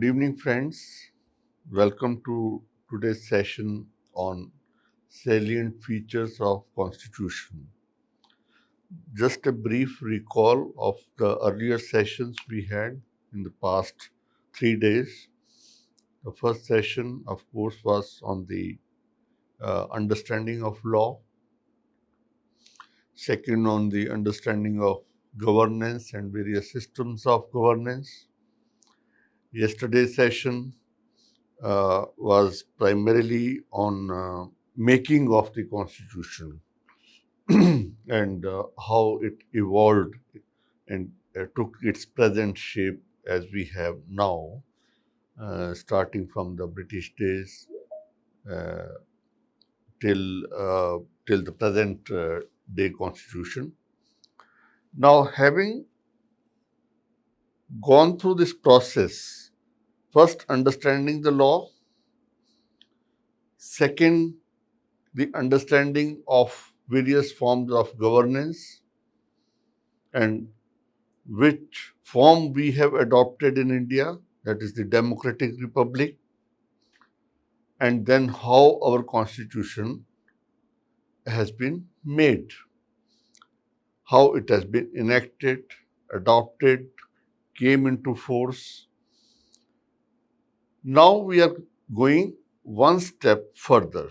Good evening, friends. Welcome to today's session on salient features of Constitution. Just a brief recall of the earlier sessions we had in the past 3 days. The first session, of course, was on the understanding of law. Second, on the understanding of governance and various systems of governance. Yesterday's session was primarily on making of the constitution and how it evolved and took its present shape as we have now, starting from the British days uh, till till the present day constitution. Now, having gone through this process, first understanding the law, second the understanding of various forms of governance and which form we have adopted in India, that is the Democratic Republic, and then how our constitution has been made, how it has been enacted, adopted, came into force. Now we are going one step further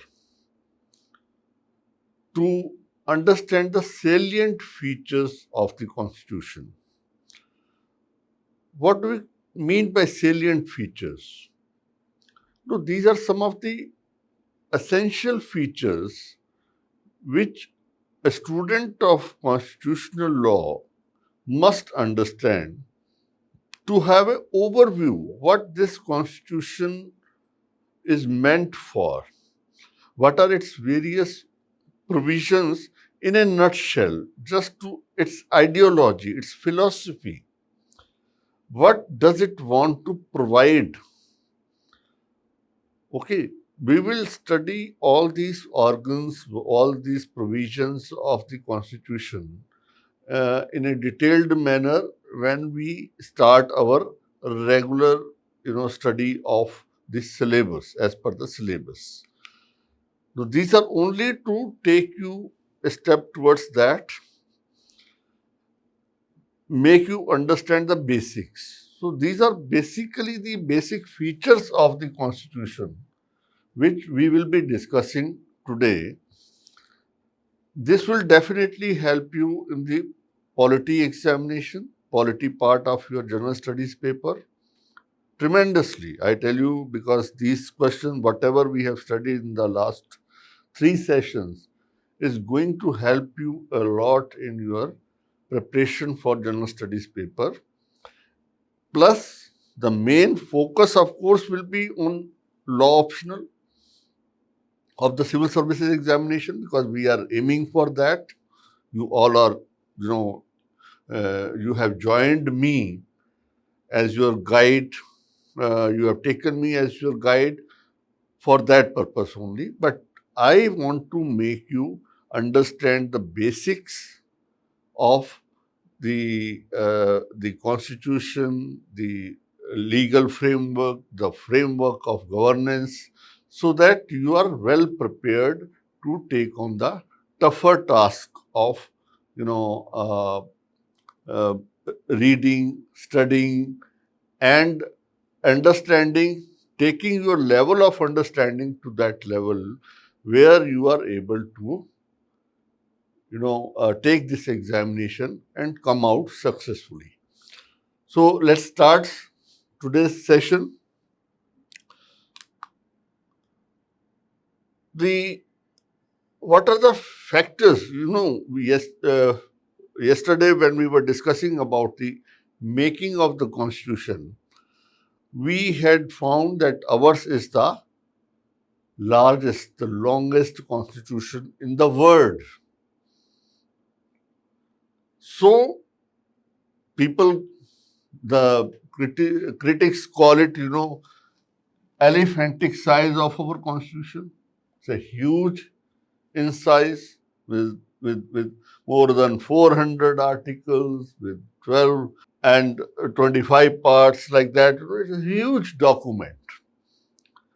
to understand the salient features of the constitution. What do we mean by salient features? No, these are some of the essential features which a student of constitutional law must understand to have an overview what this constitution is meant for, what are its various provisions in a nutshell, just to its ideology, its philosophy. What does it want to provide? Okay, we will study all these organs, all these provisions of the Constitution in a detailed manner when we start our regular, study of the syllabus as per the syllabus. So these are only to take you a step towards that, make you understand the basics. So these are basically the basic features of the Constitution which we will be discussing today. This will definitely help you in the polity examination, polity part of your general studies paper tremendously. I tell you, because these questions, whatever we have studied in the last 3 sessions, is going to help you a lot in your preparation for general studies paper. Plus, the main focus, of course, will be on law optional of the civil services examination, because we are aiming for that. You all are, you have joined me as your guide. You have taken me as your guide for that purpose only. But I want to make you understand the basics of the constitution, the legal framework, the framework of governance, so that you are well prepared to take on the tougher task of, you know, uh, reading, studying, and understanding, taking your level of understanding to that level where you are able to take this examination and come out successfully. So let's start today's session. The What are the factors? Yesterday when we were discussing about the making of the constitution, we had found that ours is the largest, the longest constitution in the world. So people, the critics call it, elephantic size of our constitution. It's a huge in size with more than 400 articles, with 12 and 25 parts like that. It's a huge document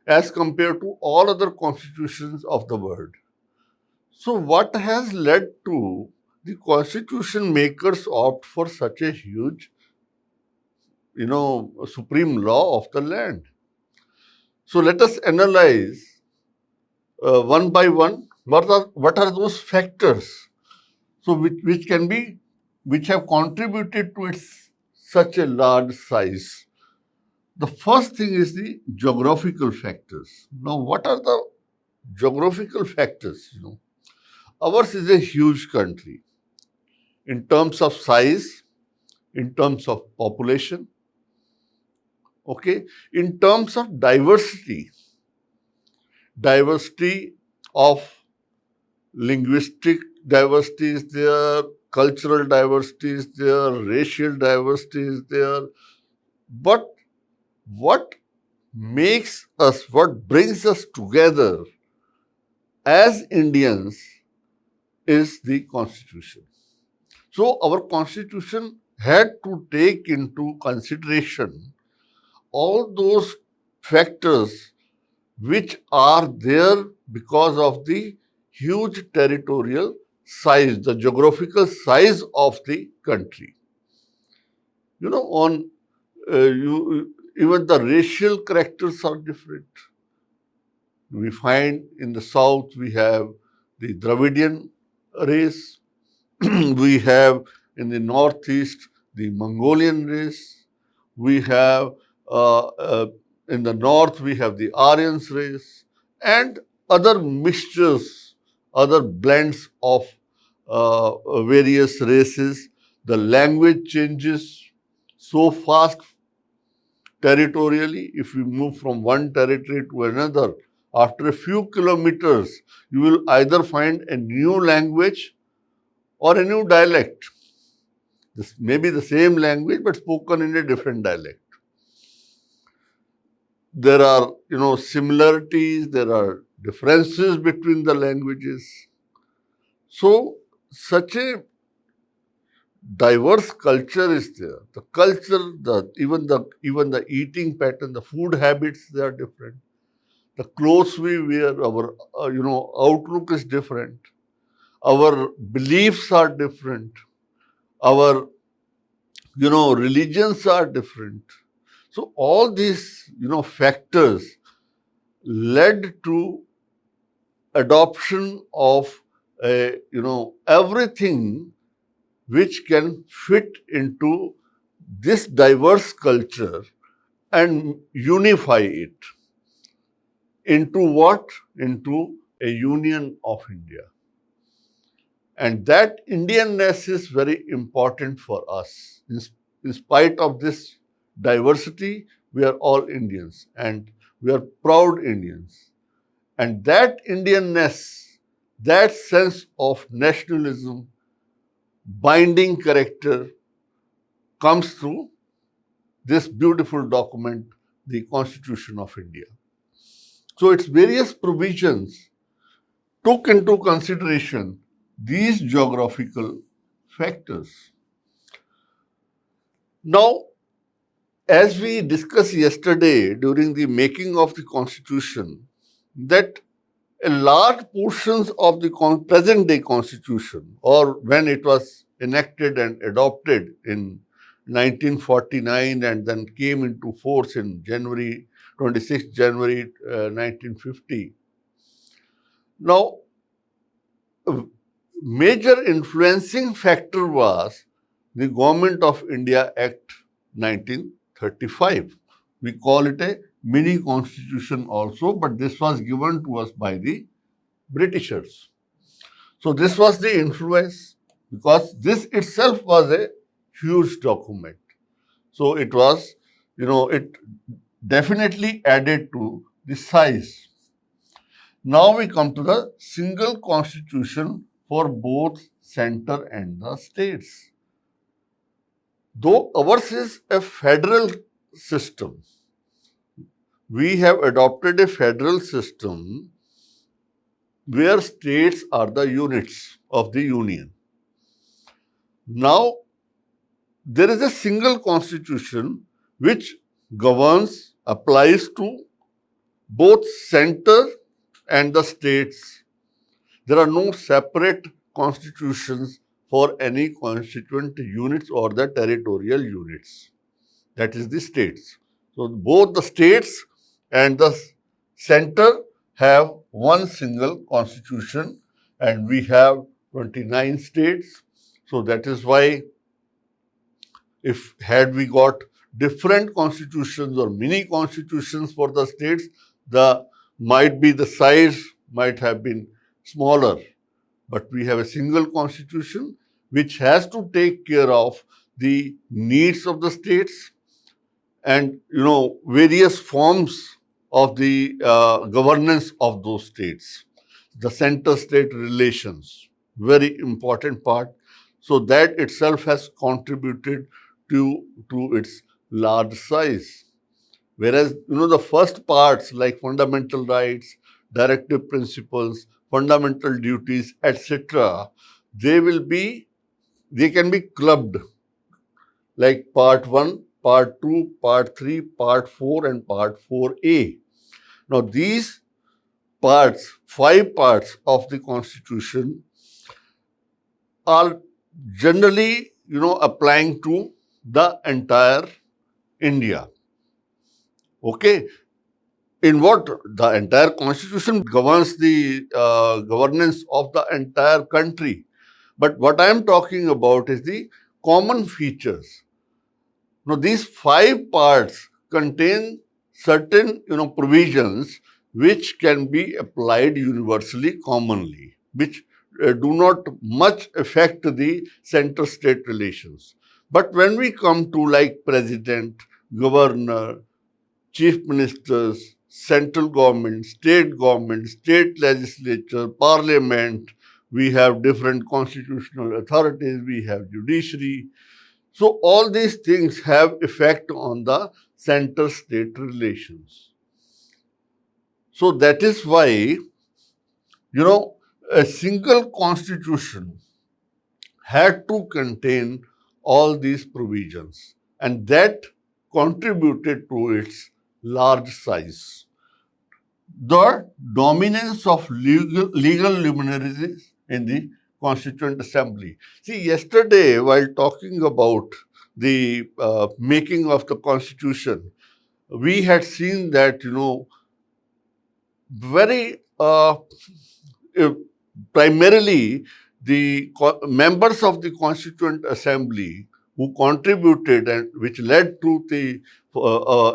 as compared to all other constitutions of the world. So, what has led to the constitution makers opt for such a huge, supreme law of the land? So, let us analyze one by one what are those factors so which have contributed to its such a large size. The first thing is the geographical factors. Now, what are the geographical factors? Ours is a huge country in terms of size, in terms of population, okay, in terms of diversity of linguistic diversity is there, cultural diversity is there, racial diversity is there. But what what brings us together as Indians is the Constitution. So our Constitution had to take into consideration all those factors which are there because of the huge territorial size, the geographical size of the country. On even the racial characters are different. We find in the south we have the Dravidian race, we have in the northeast the Mongolian race, we have in the north we have the Aryans race, and other mixtures, other blends of various races. The language changes so fast territorially. If we move from one territory to another, after a few kilometers, you will either find a new language or a new dialect. This may be the same language but spoken in a different dialect. There are, similarities, there are differences between the languages. So, such a diverse culture is there. The culture, even the eating pattern, the food habits, they are different. The clothes we wear, our outlook is different. Our beliefs are different. Our religions are different. So all these factors led to adoption of everything which can fit into this diverse culture and unify it into what? Into a union of India. And that Indianness is very important for us. In spite of this diversity, we are all Indians and we are proud Indians. And that Indianness, that sense of nationalism, binding character comes through this beautiful document, the Constitution of India. So its various provisions took into consideration these geographical factors. Now, as we discussed yesterday during the making of the Constitution, that a large portions of the present day Constitution, or when it was enacted and adopted in 1949 and then came into force in 26 January 1950. Now, a major influencing factor was the Government of India Act 1935. We call it a mini constitution also, but this was given to us by the Britishers. So this was the influence, because this itself was a huge document. So it was, it definitely added to the size. Now we come to the single constitution for both center and the states. Though ours is a federal system, we have adopted a federal system where states are the units of the union. Now, there is a single constitution which governs, applies to both center and the states. There are no separate constitutions for any constituent units or the territorial units. That is the states. So both the states and the center have one single constitution, and we have 29 states. So that is why, if had we got different constitutions or mini constitutions for the states, the might be the size might have been smaller. But we have a single constitution which has to take care of the needs of the states and various forms of the governance of those states. The center-state relations, very important part. So that itself has contributed to its large size. Whereas the first parts like fundamental rights, directive principles, fundamental duties, etc., they can be clubbed like part 1, part 2, part 3, part 4, and part 4A. Now, these parts, 5 parts of the Constitution, are generally, applying to the entire India. Okay. In what? The entire Constitution governs the governance of the entire country. But what I am talking about is the common features. Now, these 5 parts contain certain, provisions which can be applied universally, commonly, which do not much affect the center-state relations. But when we come to like president, governor, chief ministers, central government, state legislature, parliament, we have different constitutional authorities, we have judiciary. So all these things have effect on the center-state relations. So that is why, a single constitution had to contain all these provisions, and that contributed to its large size. The dominance of legal luminaries in the Constituent Assembly. See, yesterday, while talking about the making of the Constitution, we had seen that, very primarily the members of the Constituent Assembly who contributed and which led to the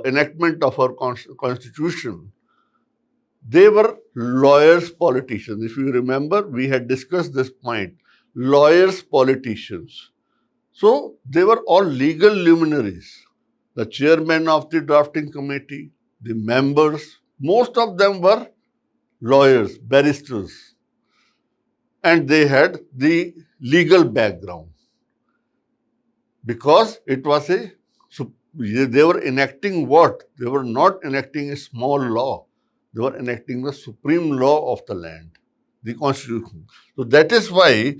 enactment of our Constitution, they were lawyers, politicians. If you remember, we had discussed this point. Lawyers, politicians. So they were all legal luminaries. The chairman of the drafting committee, the members, most of them were lawyers, barristers, and they had the legal background because it was they were enacting what? They were not enacting a small law. They were enacting the supreme law of the land, the Constitution. So that is why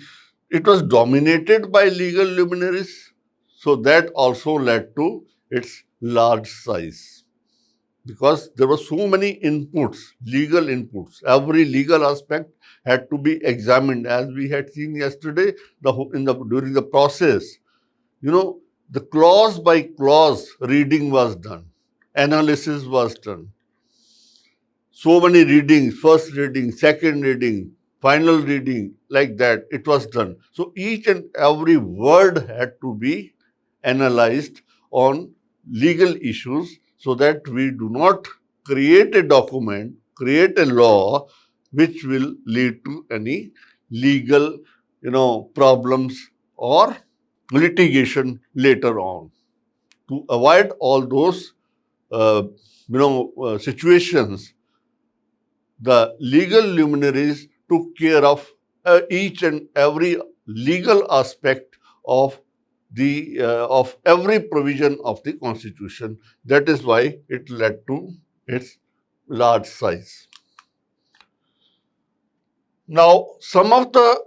it was dominated by legal luminaries. So that also led to its large size. Because there were so many inputs, legal inputs. Every legal aspect had to be examined, as we had seen yesterday during the process. The clause by clause reading was done, analysis was done. So many readings, first reading, second reading, final reading, like that, it was done. So each and every word had to be analyzed on legal issues so that we do not create a document, create a law which will lead to any legal, problems or litigation later on. To avoid all those, situations, the legal luminaries took care of each and every legal aspect of of every provision of the Constitution. That is why it led to its large size. Now, some of the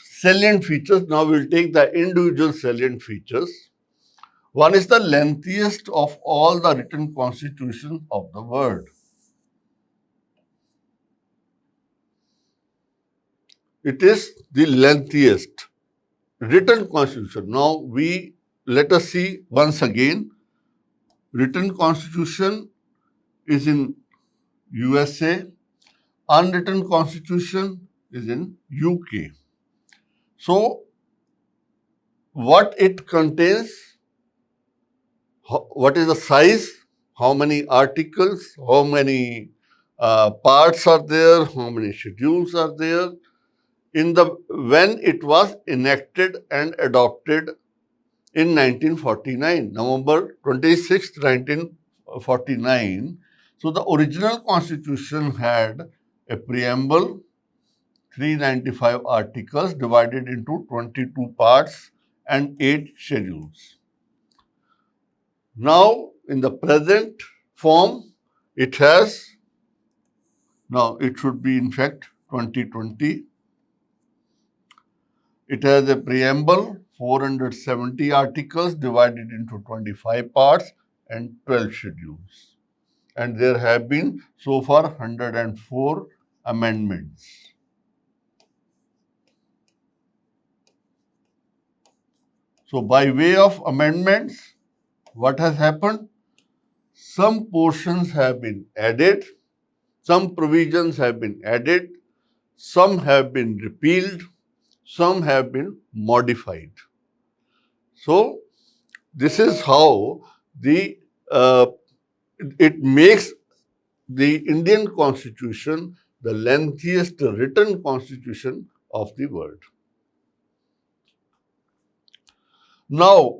salient features, now we'll take the individual salient features. One is the lengthiest of all the written constitutions of the world. It is the lengthiest written constitution. Now let us see once again. Written constitution is in USA. Unwritten constitution is in UK. So what it contains, what is the size, how many articles, how many parts are there, how many schedules are there. When it was enacted and adopted in 1949, November 26th, 1949. So the original constitution had a preamble, 395 articles divided into 22 parts and 8 schedules. Now, in the present form, it should be in fact 2020. It has a preamble, 470 articles divided into 25 parts and 12 schedules. And there have been so far 104 amendments. So by way of amendments, what has happened? Some portions have been added, some provisions have been added, some have been repealed, some have been modified. So this is how it makes the Indian Constitution the lengthiest written constitution of the world. Now,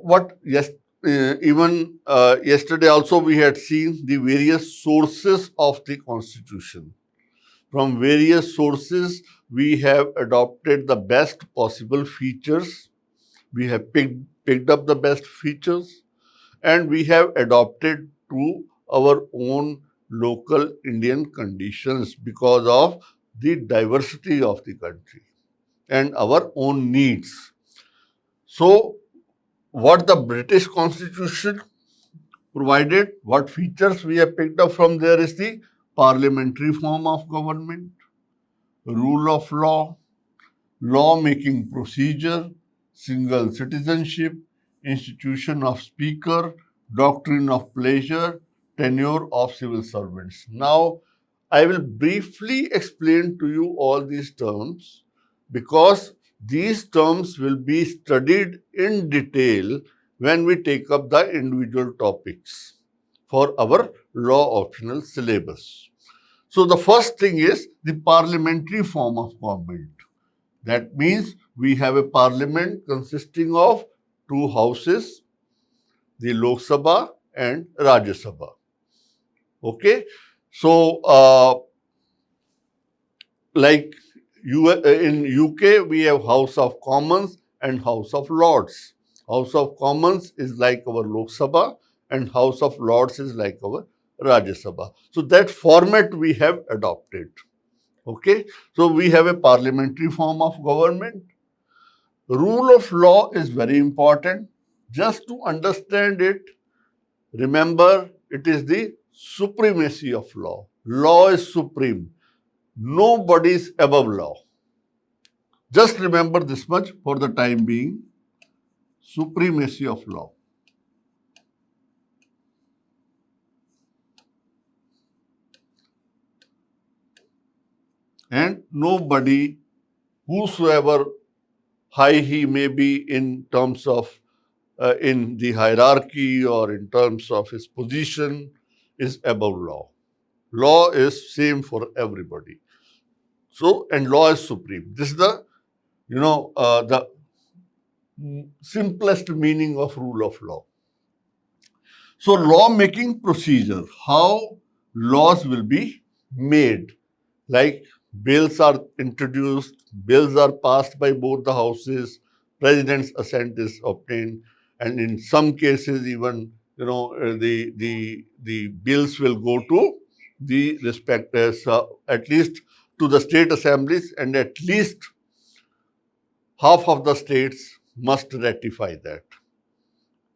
yesterday also we had seen the various sources of the Constitution. From various sources, we have adopted the best possible features. We have picked up the best features, and we have adopted to our own local Indian conditions because of the diversity of the country and our own needs. So, what the British Constitution provided, what features we have picked up from there is the parliamentary form of government, rule of law, law-making procedure, single citizenship, institution of speaker, doctrine of pleasure, tenure of civil servants. Now, I will briefly explain to you all these terms because these terms will be studied in detail when we take up the individual topics for our law optional syllabus. So, the first thing is the parliamentary form of government. That means we have a parliament consisting of two houses, the Lok Sabha and Rajya Sabha. Okay, so like in UK, we have House of Commons and House of Lords. House of Commons is like our Lok Sabha and House of Lords is like our Rajya Sabha. So that format we have adopted. Okay, so we have a parliamentary form of government. Rule of law is very important. Just to understand it, remember it is the supremacy of law. Law is supreme. Nobody is above law. Just remember this much for the time being. Supremacy of law. And nobody, whosoever high he may be in terms of in the hierarchy or in terms of his position, is above law. Law is same for everybody. So, and law is supreme. This is the simplest meaning of rule of law. So, law-making procedure, how laws will be made, like bills are introduced, bills are passed by both the houses, president's assent is obtained, and in some cases even the bills will go to the respective at least to the state assemblies, and at least half of the states must ratify that.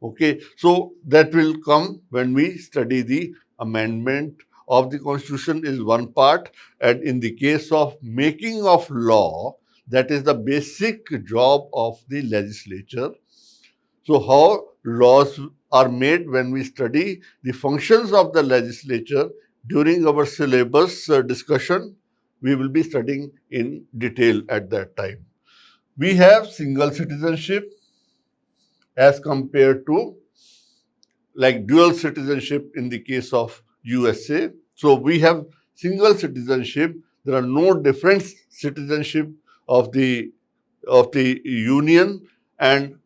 Okay, so that will come when we study the amendment of the constitution is one part, and in the case of making of law, that is the basic job of the legislature. So how laws are made, when we study the functions of the legislature during our syllabus discussion, we will be studying in detail at that time. We have single citizenship as compared to like dual citizenship in the case of USA. So we have single citizenship. There are no different citizenship of the union and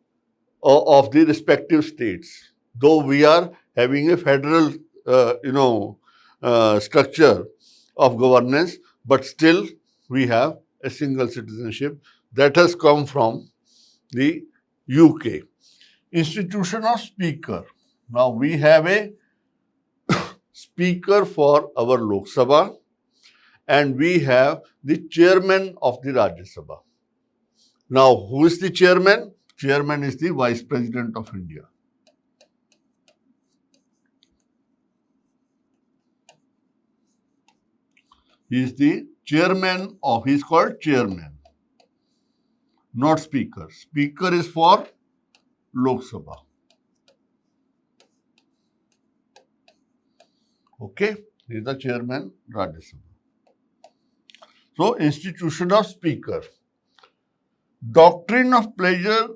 of the respective states. Though we are having a federal, structure of governance, but still we have a single citizenship that has come from the UK. Institution of speaker. Now we have a speaker for our Lok Sabha and we have the chairman of the Rajya Sabha. Now, who is the chairman? Chairman is the Vice President of India. He is the chairman of, he is called chairman, not speaker. Speaker is for Lok Sabha. Okay, he is the chairman, Rajya Sabha. So, institution of speaker. Doctrine of pleasure,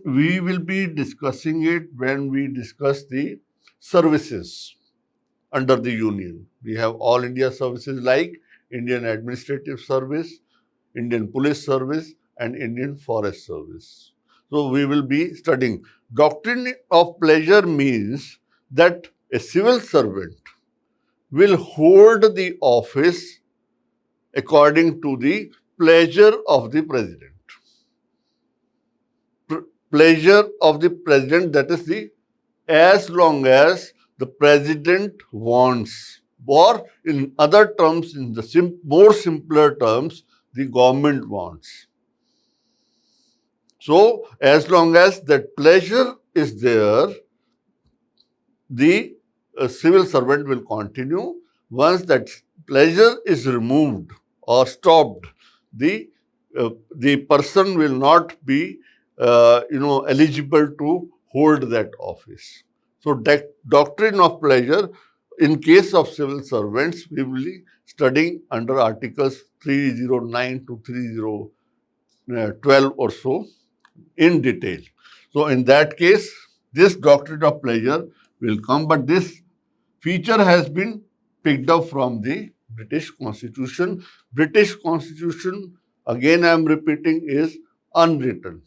we will be discussing it when we discuss the services under the union. We have all India services like Indian Administrative Service, Indian Police Service, and Indian Forest Service. So we will be studying. Doctrine of pleasure means that a civil servant will hold the office according to the pleasure of the president. Pleasure of the president, that is the as long as the president wants, or in other terms, in the more simpler terms, the government wants. So, as long as that pleasure is there, the civil servant will continue. Once that pleasure is removed or stopped, the person will not be eligible to hold that office. So, doctrine of pleasure, in case of civil servants, we will be studying under Articles 309 to 3012 or so in detail. So, in that case, this doctrine of pleasure will come, but this feature has been picked up from the British Constitution. British Constitution, again I am repeating, is unwritten.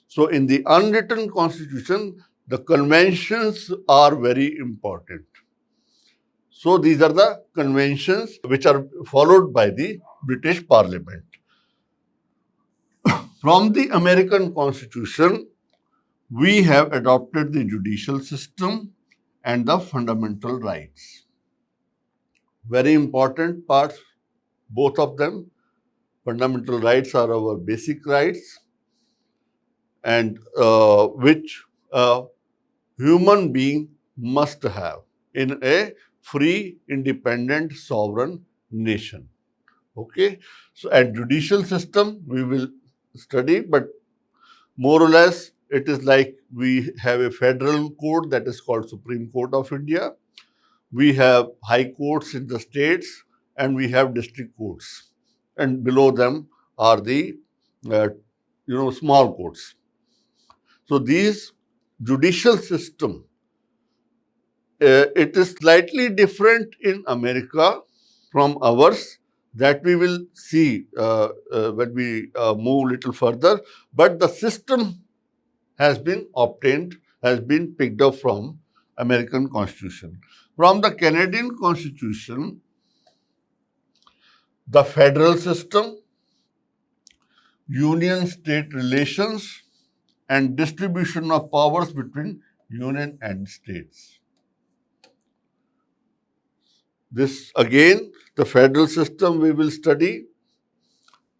So, in the unwritten constitution, the conventions are very important. So, these are the conventions which are followed by the British Parliament. From the American Constitution, we have adopted the judicial system and the fundamental rights. Very important parts, both of them. Fundamental rights are our basic rights, and which a human being must have in a free, independent, sovereign nation. Okay, so at judicial system we will study, but more or less it is like we have a federal court that is called Supreme Court of India. We have high courts in the states, and we have district courts, and below them are the small courts. So these judicial system, it is slightly different in America from ours, that we will see when we move little further. But the system has been obtained, has been picked up from American Constitution. From the Canadian Constitution, the federal system, union-state relations, and distribution of powers between union and states. This again, the federal system we will study,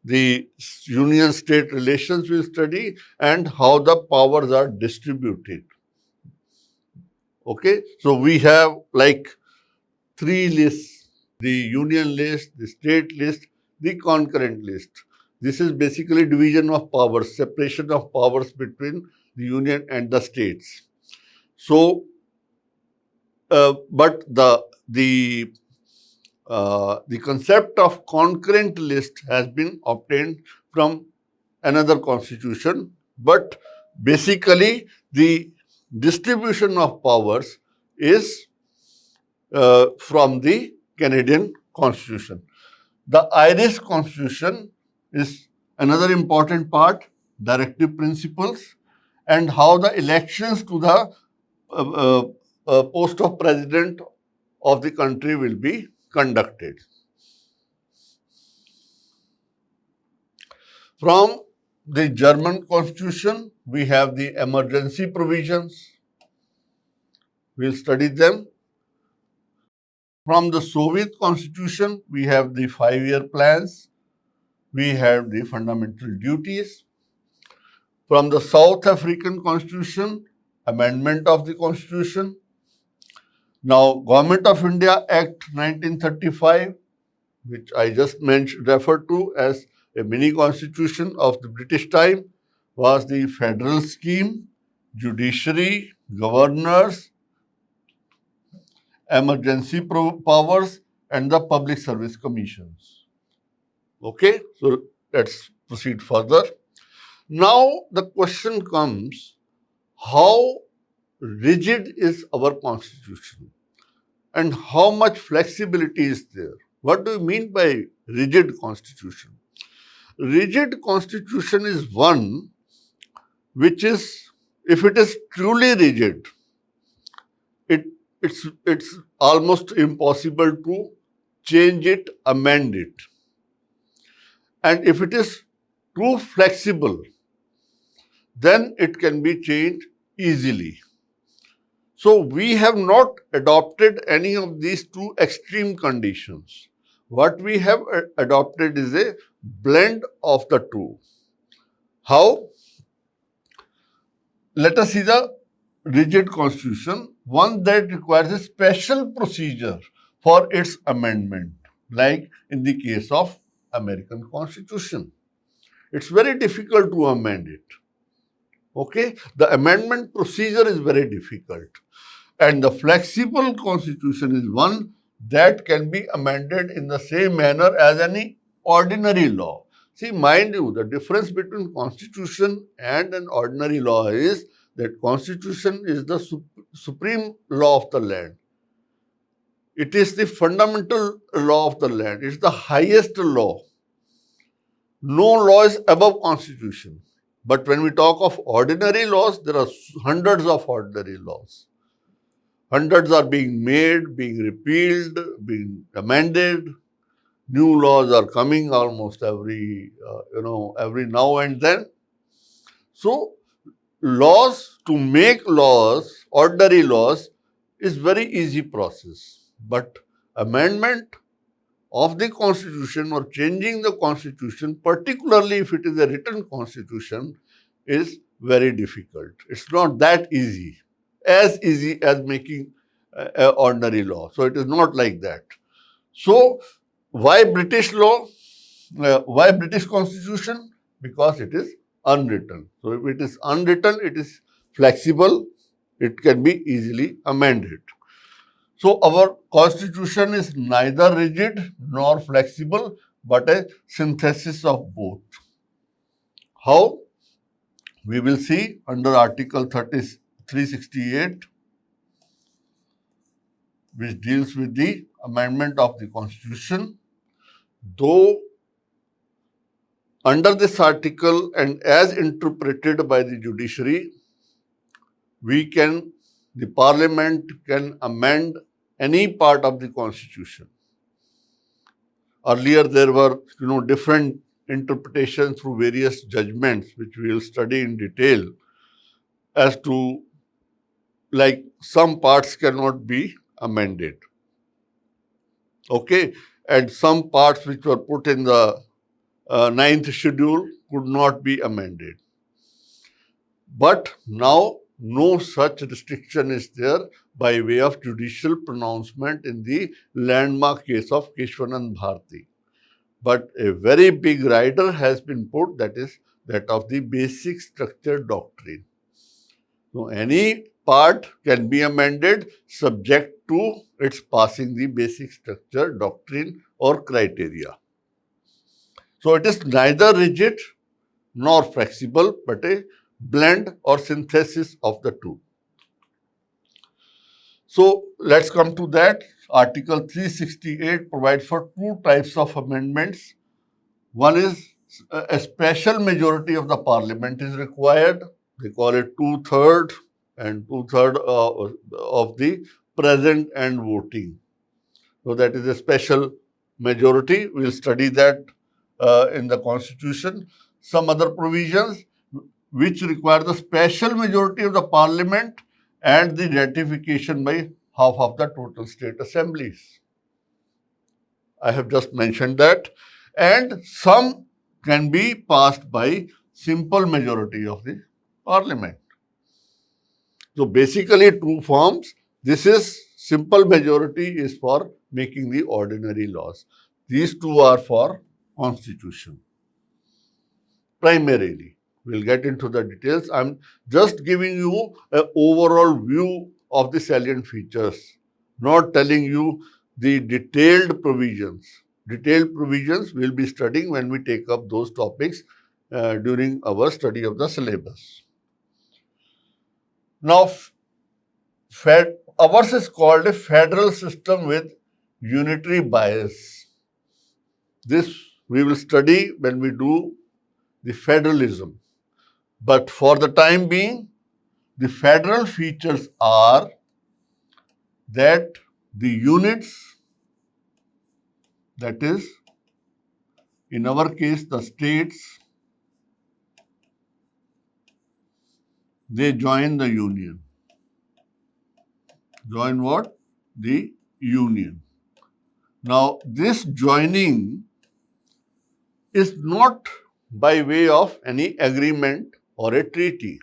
the union-state relations we will study, and how the powers are distributed. Okay, so we have like three lists: the union list, the state list, the concurrent list. This is basically division of powers, separation of powers between the union and the states. So, but the concept of concurrent list has been obtained from another constitution, but basically the distribution of powers is from the Canadian Constitution. The Irish Constitution is another important part, directive principles, and how the elections to the post of president of the country will be conducted. From the German Constitution, we have the emergency provisions. We'll study them. From the Soviet Constitution, we have the 5-year plans. We have the fundamental duties. From the South African Constitution, amendment of the Constitution. Now, Government of India Act 1935, which I just referred to as a mini constitution of the British time, was the federal scheme, judiciary, governors, emergency powers, and the public service commissions. Okay, so let's proceed further. Now the question comes, how rigid is our constitution and how much flexibility is there? What do you mean by rigid constitution? Rigid constitution is one which is, if it is truly rigid, it's almost impossible to change it, amend it. And if it is too flexible, then it can be changed easily. So we have not adopted any of these two extreme conditions. What we have adopted is a blend of the two. How? Let us see the rigid constitution, one that requires a special procedure for its amendment, like in the case of American Constitution. It's very difficult to amend it. Okay, the amendment procedure is very difficult. And the flexible constitution is one that can be amended in the same manner as any ordinary law. See, mind you, the difference between constitution and an ordinary law is that constitution is the supreme law of the land. It is the fundamental law of the land. It's the highest law. No law is above constitution. But when we talk of ordinary laws, there are hundreds of ordinary laws. Hundreds are being made, being repealed, being amended. New laws are coming almost every now and then. So, to make laws, ordinary laws, is very easy process. But amendment of the constitution or changing the constitution, particularly if it is a written constitution, is very difficult. It's not that easy as making ordinary law. So it is not like that. So why British law? Why British constitution? Because it is unwritten. So if it is unwritten, it is flexible. It can be easily amended. So our constitution is neither rigid nor flexible, but a synthesis of both. How? We will see under Article 368, which deals with the amendment of the Constitution. Though under this article and as interpreted by the judiciary, the Parliament can amend any part of the Constitution. Earlier there were different interpretations through various judgments, which we will study in detail, as to like some parts cannot be amended. Okay, and some parts which were put in the ninth schedule could not be amended. But now no such restriction is there by way of judicial pronouncement in the landmark case of Keshwanand Bharti. But a very big rider has been put, that is that of the basic structure doctrine. So any part can be amended subject to its passing the basic structure doctrine or criteria. So it is neither rigid nor flexible, but a blend or synthesis of the two. So let's come to that. Article 368 provides for two types of amendments. One is a special majority of the parliament is required. They call it two-third and two-third of the present and voting. So that is a special majority. We'll study that in the constitution. Some other provisions which require the special majority of the parliament and the ratification by half of the total state assemblies. I have just mentioned that. And some can be passed by simple majority of the parliament. So basically two forms. This is simple majority is for making the ordinary laws. These two are for constitution. Primarily. We'll get into the details. I'm just giving you an overall view of the salient features, not telling you the detailed provisions. Detailed provisions we'll be studying when we take up those topics during our study of the syllabus. Now, ours is called a federal system with unitary bias. This we will study when we do the federalism. But for the time being, the federal features are that the units, that is, in our case, the states, they join the union. Join what? The union. Now, this joining is not by way of any agreement or a treaty.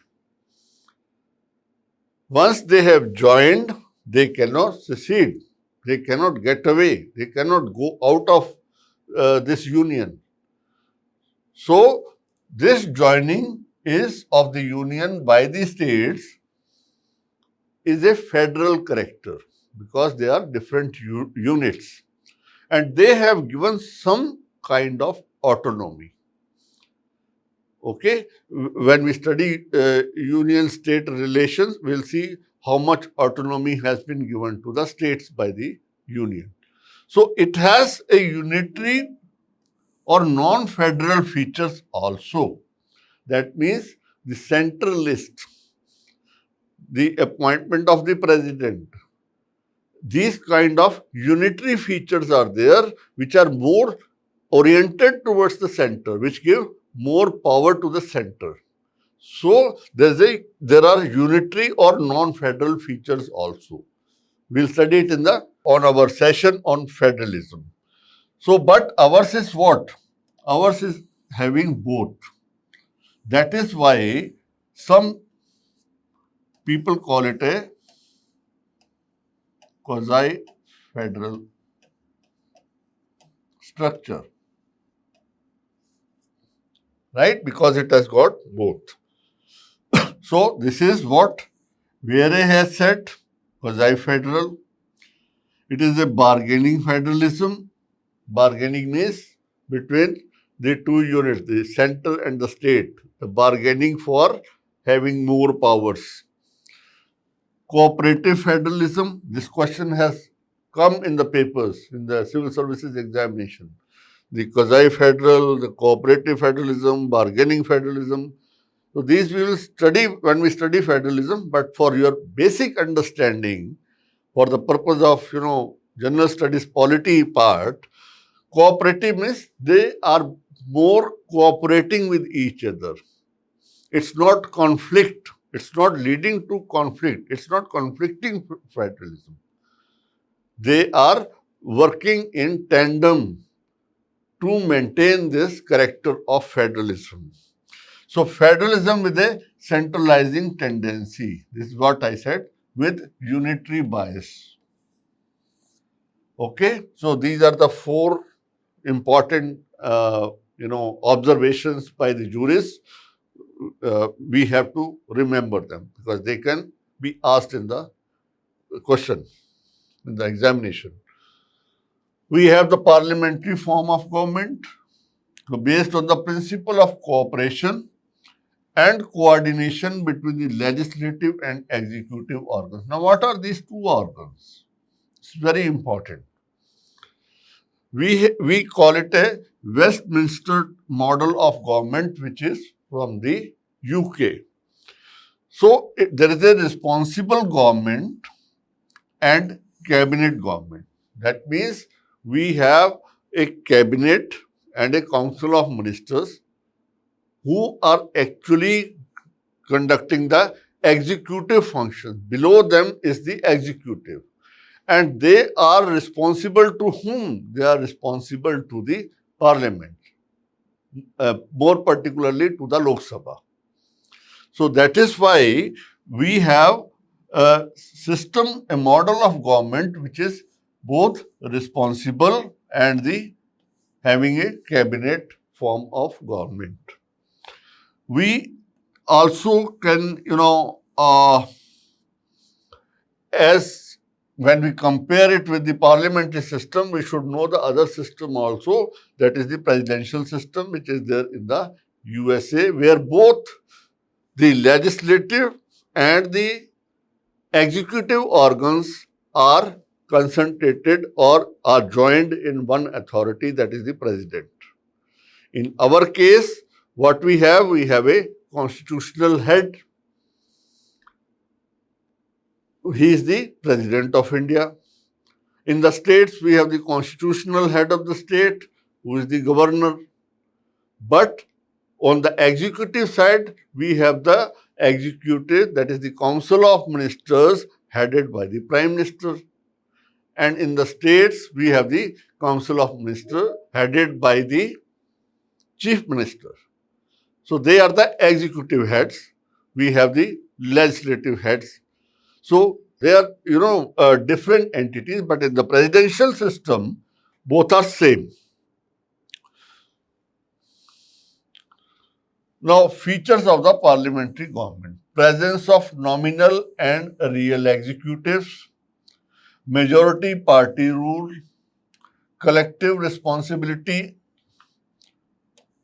Once they have joined, they cannot secede. They cannot get away. They cannot go out of this union. So, this joining is of the union by the states is a federal character because they are different units and they have given some kind of autonomy. Okay, when we study union-state relations, we'll see how much autonomy has been given to the states by the union. So it has a unitary or non-federal features also. That means the central list, the appointment of the president, these kind of unitary features are there which are more oriented towards the center, which give more power to the center. So there are unitary or non-federal features also. We'll study it on our session on federalism. So, but ours is what? Ours is having both. That is why some people call it a quasi-federal structure. Right? Because it has got both. So, this is what Weyre has said, quasi-federal. It is a bargaining federalism. Bargaining means between the two units, the center and the state, the bargaining for having more powers. Cooperative federalism, this question has come in the papers, in the civil services examination. The quasi-federal, the cooperative federalism, bargaining federalism. So these we will study when we study federalism, but for your basic understanding, for the purpose of, general studies polity part, cooperative means they are more cooperating with each other. It's not conflict. It's not leading to conflict. It's not conflicting federalism. They are working in tandem to maintain this character of federalism. So, federalism with a centralizing tendency. This is what I said, with unitary bias. Okay, so these are the four important observations by the jurists. We have to remember them because they can be asked in the question, in the examination. We have the parliamentary form of government based on the principle of cooperation and coordination between the legislative and executive organs. Now, what are these two organs? It's very important. We call it a Westminster model of government, which is from the UK. So, there is a responsible government and cabinet government. That means we have a cabinet and a council of ministers who are actually conducting the executive function. Below them is the executive. And they are responsible to whom? They are responsible to the parliament, more particularly to the Lok Sabha. So that is why we have a system, a model of government which is both responsible and having a cabinet form of government. We also can, as when we compare it with the parliamentary system, we should know the other system also, that is the presidential system, which is there in the USA, where both the legislative and the executive organs are concentrated or are joined in one authority, that is the president. In our case, what we have a constitutional head. He is the President of India. In the states, we have the constitutional head of the state, who is the governor. But on the executive side, we have the executive, that is the Council of Ministers, headed by the Prime Minister. And in the states, we have the Council of Ministers, headed by the Chief Minister. So they are the executive heads. We have the legislative heads. So they are, different entities, but in the presidential system, both are same. Now, features of the parliamentary government: presence of nominal and real executives, majority party rule, collective responsibility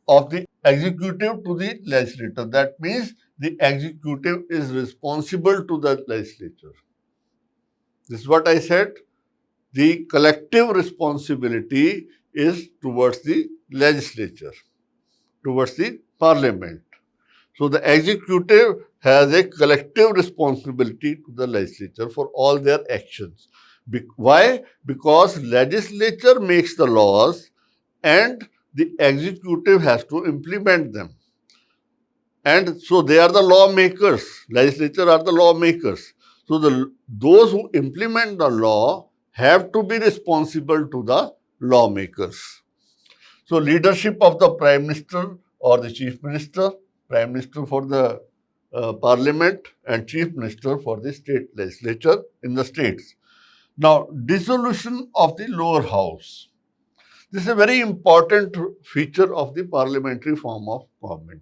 of the executive to the legislature. That means the executive is responsible to the legislature. This is what I said. The collective responsibility is towards the legislature, towards the parliament. So the executive has a collective responsibility to the legislature for all their actions. Why? Because legislature makes the laws and the executive has to implement them. And so they are the lawmakers. Legislature are the lawmakers. So those who implement the law have to be responsible to the lawmakers. So leadership of the Prime Minister or the Chief Minister, Prime Minister for the Parliament and Chief Minister for the state legislature in the states. Now, dissolution of the lower house. This is a very important feature of the parliamentary form of government.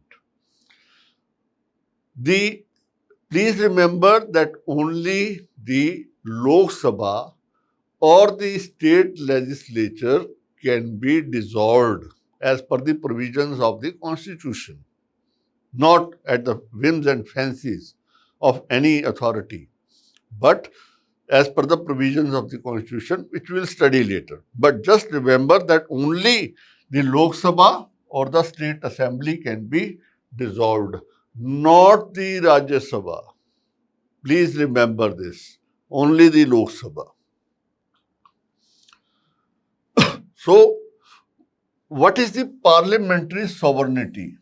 Please remember that only the Lok Sabha or the state legislature can be dissolved as per the provisions of the Constitution, not at the whims and fancies of any authority, but as per the provisions of the Constitution, which we will study later. But just remember that only the Lok Sabha or the State Assembly can be dissolved, not the Rajya Sabha. Please remember this. Only the Lok Sabha. So, what is the parliamentary sovereignty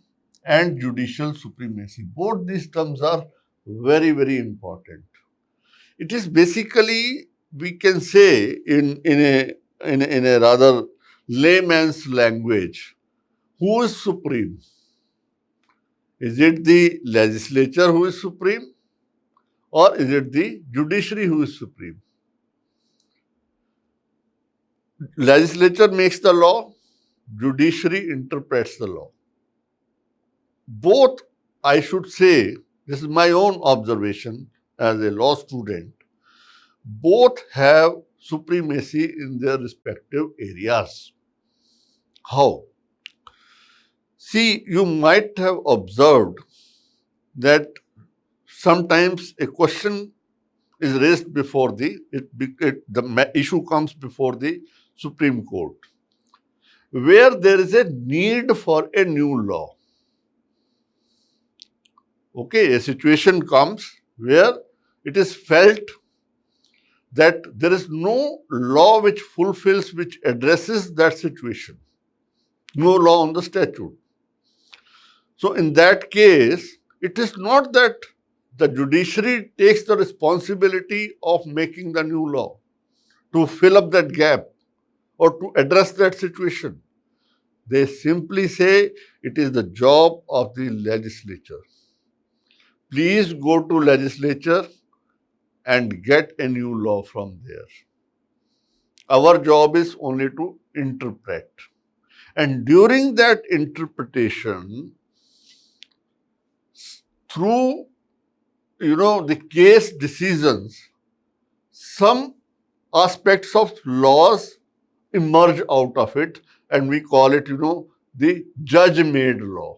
and judicial supremacy? Both these terms are very, very important. It is basically, we can say in a rather layman's language, who is supreme? Is it the legislature who is supreme, or is it the judiciary who is supreme? Legislature makes the law, judiciary interprets the law. Both, I should say, this is my own observation as a law student, both have supremacy in their respective areas. How? See, you might have observed that sometimes a question is raised before the issue comes before the Supreme Court, where there is a need for a new law. Okay, a situation comes where it is felt that there is no law which fulfills, which addresses that situation, no law on the statute. So, in that case, it is not that the judiciary takes the responsibility of making the new law to fill up that gap or to address that situation. They simply say it is the job of the legislature. Please go to legislature and get a new law from there. Our job is only to interpret. And during that interpretation, through the case decisions, some aspects of laws emerge out of it, and we call it the judge-made law.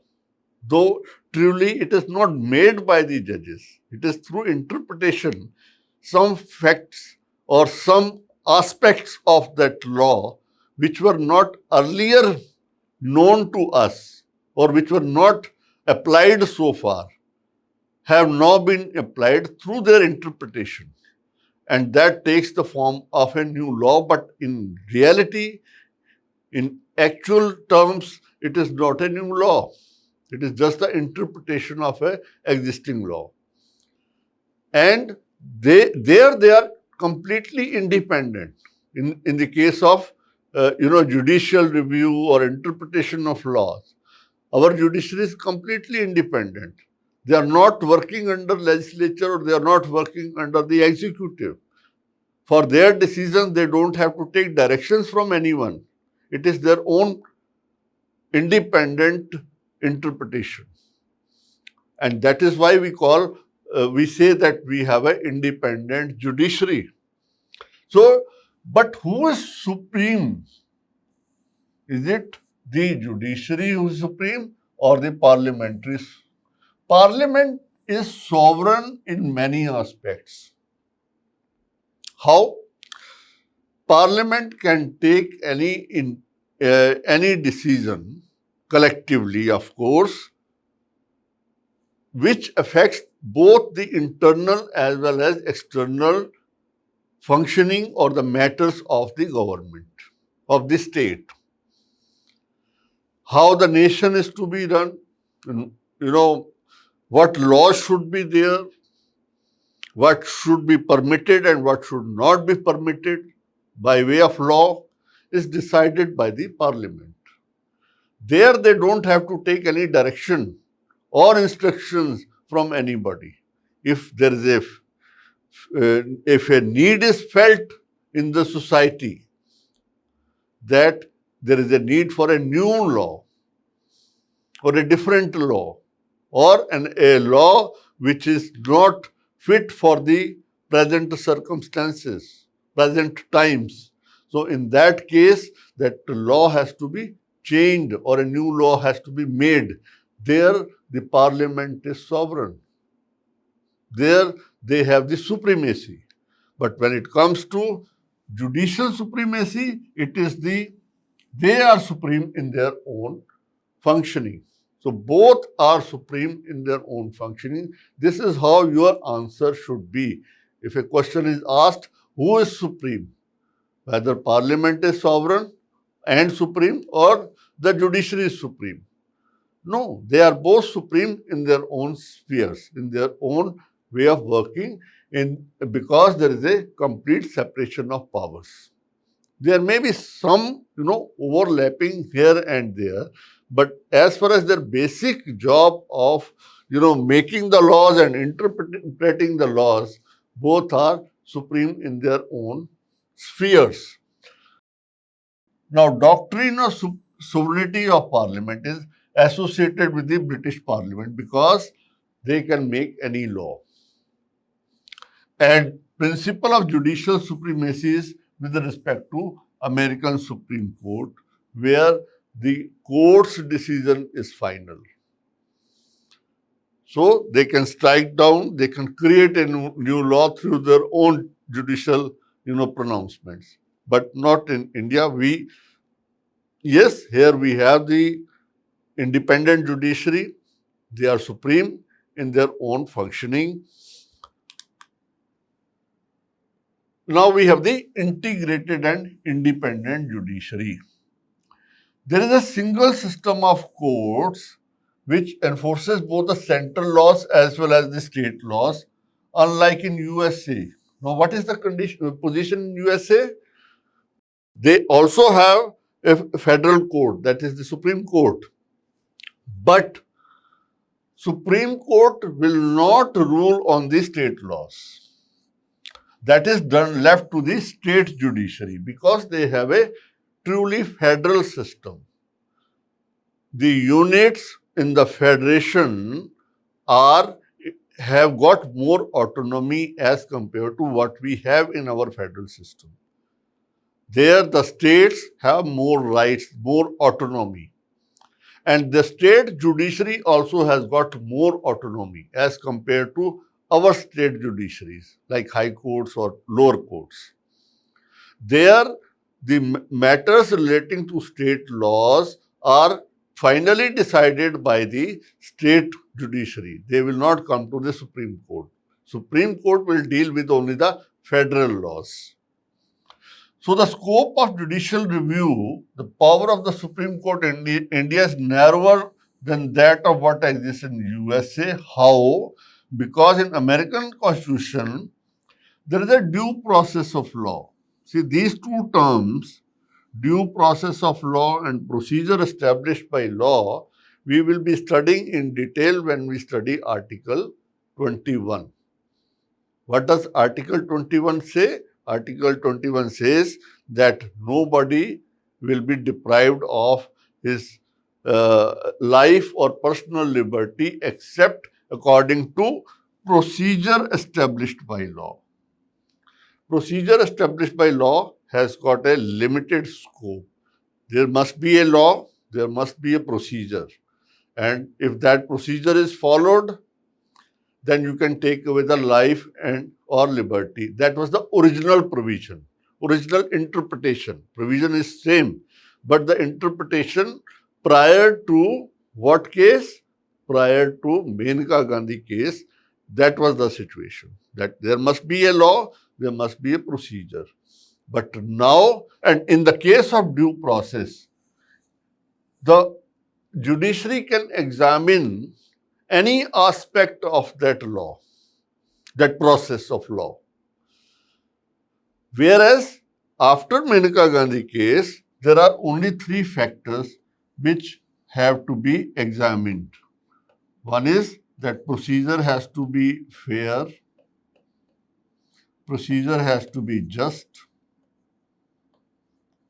Though truly it is not made by the judges, it is through interpretation, some facts or some aspects of that law which were not earlier known to us or which were not applied so far have now been applied through their interpretation. And that takes the form of a new law, but in reality, in actual terms, it is not a new law. It is just the interpretation of an existing law. And they are completely independent. In the case of judicial review or interpretation of laws, our judiciary is completely independent. They are not working under legislature or they are not working under the executive. For their decisions, they don't have to take directions from anyone. It is their own independent interpretation. And that is why we say that we have an independent judiciary. So, but who is supreme? Is it the judiciary who is supreme or the parliamentary? Parliament is sovereign in many aspects. How? Parliament can take any decision collectively, of course, which affects both the internal as well as external functioning or the matters of the government, of the state. How the nation is to be run, what laws should be there, what should be permitted and what should not be permitted by way of law is decided by the parliament. There they don't have to take any direction or instructions from anybody. If there is if a need is felt in the society that there is a need for a new law or a different law or a law which is not fit for the present circumstances, present times. So in that case, that law has to be changed or a new law has to be made. There the parliament is sovereign. There they have the supremacy. But when it comes to judicial supremacy, they are supreme in their own functioning. So both are supreme in their own functioning. This is how your answer should be. If a question is asked, who is supreme? Whether parliament is sovereign and supreme or the judiciary is supreme. No, they are both supreme in their own spheres, in their own way of working, because there is a complete separation of powers. There may be some, overlapping here and there, But as far as their basic job of, making the laws and interpreting the laws, both are supreme in their own spheres. Now, doctrine of sovereignty of parliament is associated with the British Parliament because they can make any law. And principle of judicial supremacy is with respect to American Supreme Court, where the court's decision is final. So they can strike down, they can create a new law through their own judicial, pronouncements. But not in India. Yes, here we have the independent judiciary. They are supreme in their own functioning. Now we have the integrated and independent judiciary. There is a single system of courts which enforces both the central laws as well as the state laws, unlike in USA. Now, what is the position in USA? They also have a federal court, that is the Supreme Court. But Supreme Court will not rule on the state laws. That is left to the state judiciary because they have a truly federal system. The units in the federation have got more autonomy as compared to what we have in our federal system. There, the states have more rights, more autonomy. And the state judiciary also has got more autonomy as compared to our state judiciaries, like high courts or lower courts. There, the matters relating to state laws are finally decided by the state judiciary. They will not come to the Supreme Court. Supreme Court will deal with only the federal laws. So the scope of judicial review, the power of the Supreme Court in India is narrower than that of what exists in USA. How? Because in American Constitution, there is a due process of law. See, these two terms, due process of law and procedure established by law, we will be studying in detail when we study Article 21. What does Article 21 say? Article 21 says that nobody will be deprived of his life or personal liberty except according to procedure established by law. Procedure established by law has got a limited scope. There must be a law, there must be a procedure. And if that procedure is followed, then you can take away the life and or liberty. That was the original provision, original interpretation. Provision is same, but the interpretation prior to what case? Prior to Menaka Gandhi case, that was the situation. That there must be a law, there must be a procedure. But now, and in the case of due process, the judiciary can examine any aspect of that law, that process of law. Whereas after Menaka Gandhi case, there are only three factors which have to be examined. One is that procedure has to be fair, procedure has to be just,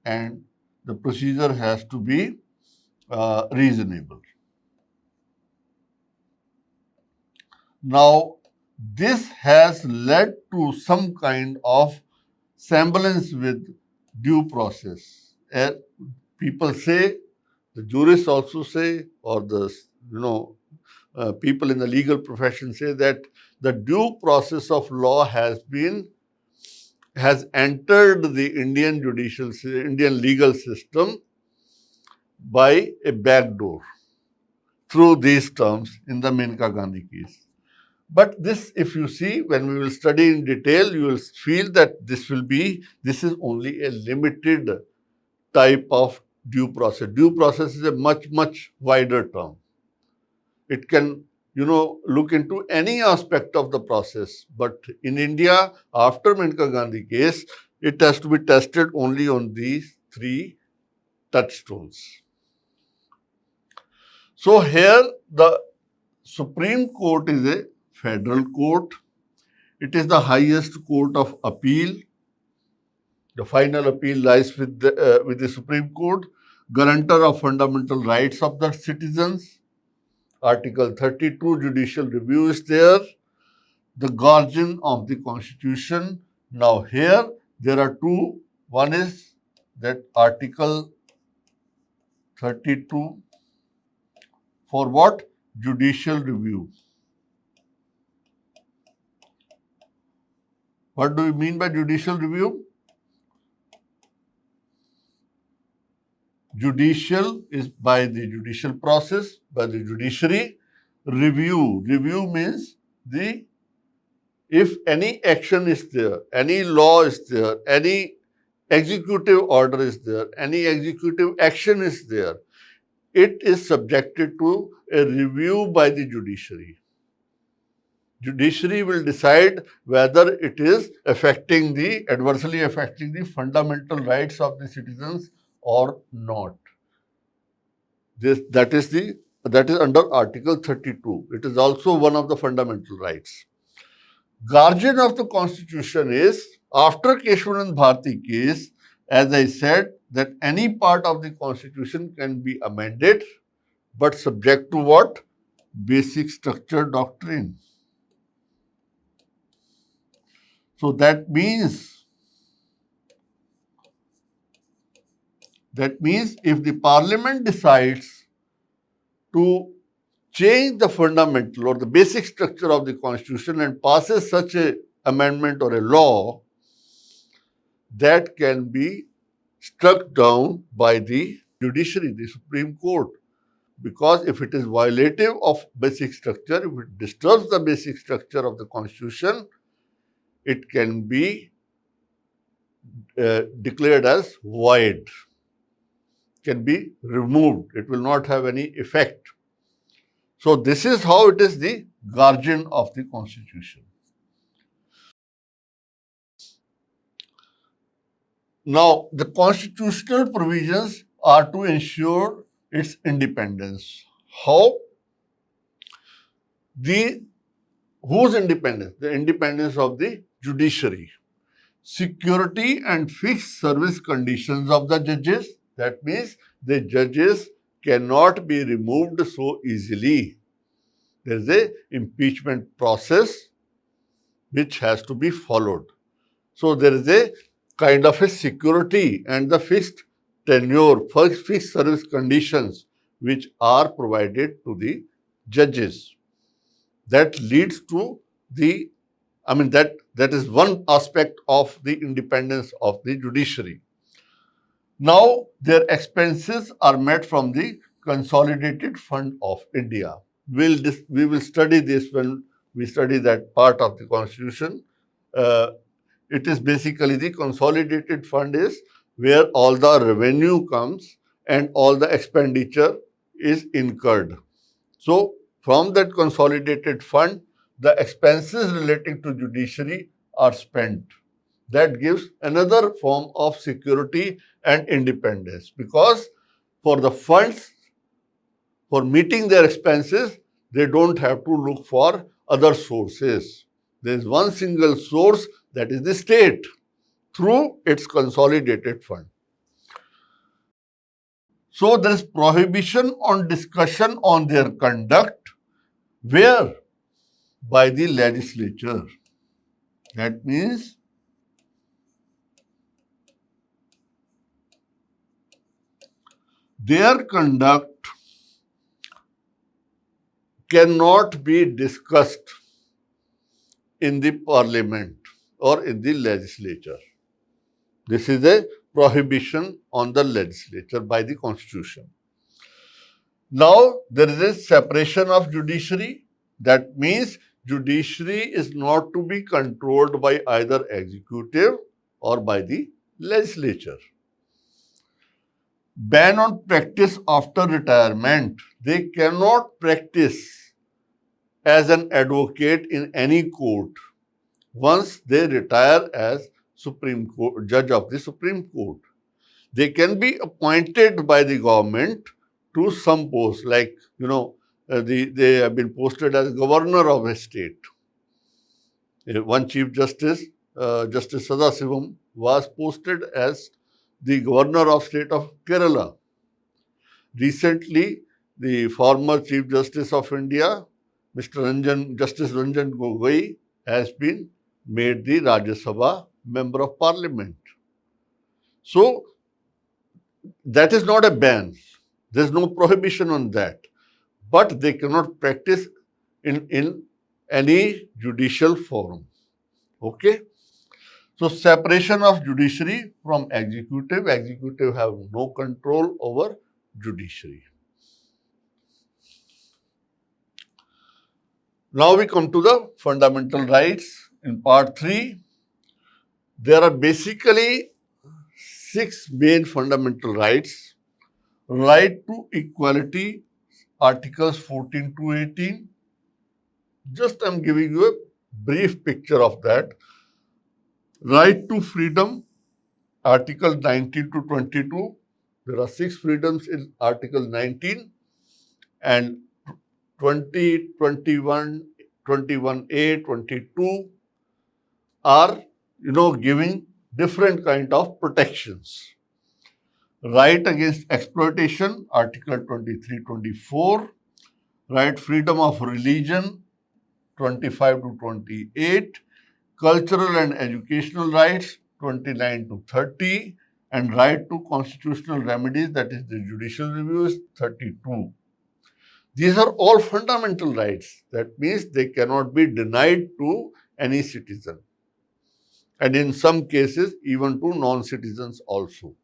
and the procedure has to be reasonable. Now, this has led to some kind of semblance with due process. People say, the jurists also say, or the people in the legal profession say that the due process of law has entered the Indian legal system by a back door through these terms in the Menaka Gandhi case. But this, if you see, when we will study in detail, you will feel that this is only a limited type of due process. Due process is a much, much wider term. It can, look into any aspect of the process. But in India, after Menaka Gandhi case, it has to be tested only on these three touchstones. So here the Supreme Court is a federal court. It is the highest court of appeal. The final appeal lies with the Supreme Court, guarantor of fundamental rights of the citizens. Article 32 judicial review is there, the guardian of the constitution. Now here there are two. One is that Article 32 for what? Judicial review. What do you mean by judicial review? Judicial is by the judicial process, by the judiciary. Review means the if any action is there, any law is there, any executive order is there, any executive action is there, it is subjected to a review by the judiciary. Judiciary will decide whether it is adversely affecting the fundamental rights of the citizens or not. That is under Article 32. It is also one of the fundamental rights. Guardian of the Constitution is, after Keshwanand Bharti case, as I said, that any part of the Constitution can be amended, but subject to what? Basic structure doctrine. So that means if the Parliament decides to change the fundamental or the basic structure of the Constitution and passes such a amendment or a law, that can be struck down by the judiciary, the Supreme Court. Because if it is violative of basic structure, if it disturbs the basic structure of the Constitution, it can be declared as void, can be removed. It will not have any effect. So this is how it is the guardian of the Constitution. Now, the constitutional provisions are to ensure its independence. How? Whose independence? The independence of the judiciary. Security and fixed service conditions of the judges. That means the judges cannot be removed so easily. There is an impeachment process which has to be followed. So there is a kind of a security and the fixed tenure, fixed service conditions which are provided to the judges. That leads to that is one aspect of the independence of the judiciary. Now, their expenses are met from the Consolidated Fund of India. We will study this when we study that part of the Constitution. It is basically the Consolidated Fund is where all the revenue comes and all the expenditure is incurred. So, from that Consolidated Fund, the expenses relating to judiciary are spent. That gives another form of security and independence, because for the funds, for meeting their expenses, they don't have to look for other sources. There is one single source, that is the state, through its consolidated fund. So there is prohibition on discussion on their conduct. Where? By the legislature. That means their conduct cannot be discussed in the parliament or in the legislature. This is a prohibition on the legislature by the Constitution. Now, there is a separation of judiciary. That means judiciary is not to be controlled by either executive or by the legislature. Ban on practice after retirement. They cannot practice as an advocate in any court once they retire as Supreme Court, judge of the Supreme Court. They can be appointed by the government to some post, like, they have been posted as governor of a state. One Chief Justice, Justice Sadasivam, was posted as the governor of state of Kerala. Recently, the former Chief Justice of India, Justice Ranjan Gogoi, has been made the Rajya Sabha Member of Parliament. So, that is not a ban. There is no prohibition on that. But they cannot practice in any judicial forum. Okay? So, separation of judiciary from executive. Executive have no control over judiciary. Now we come to the fundamental rights. In part 3, there are basically 6 main fundamental rights. Right to equality, Articles 14 to 18. Just I am giving you a brief picture of that. Right to freedom, Article 19 to 22. There are 6 freedoms in Article 19, and 20, 21, 21A, 22 are, giving different kind of protections. Right against exploitation, Article 23, 24. Right, freedom of religion, 25 to 28. Cultural and educational rights, 29 to 30. And right to constitutional remedies, that is the judicial reviews, 32. These are all fundamental rights. That means they cannot be denied to any citizen. And in some cases, even to non-citizens also.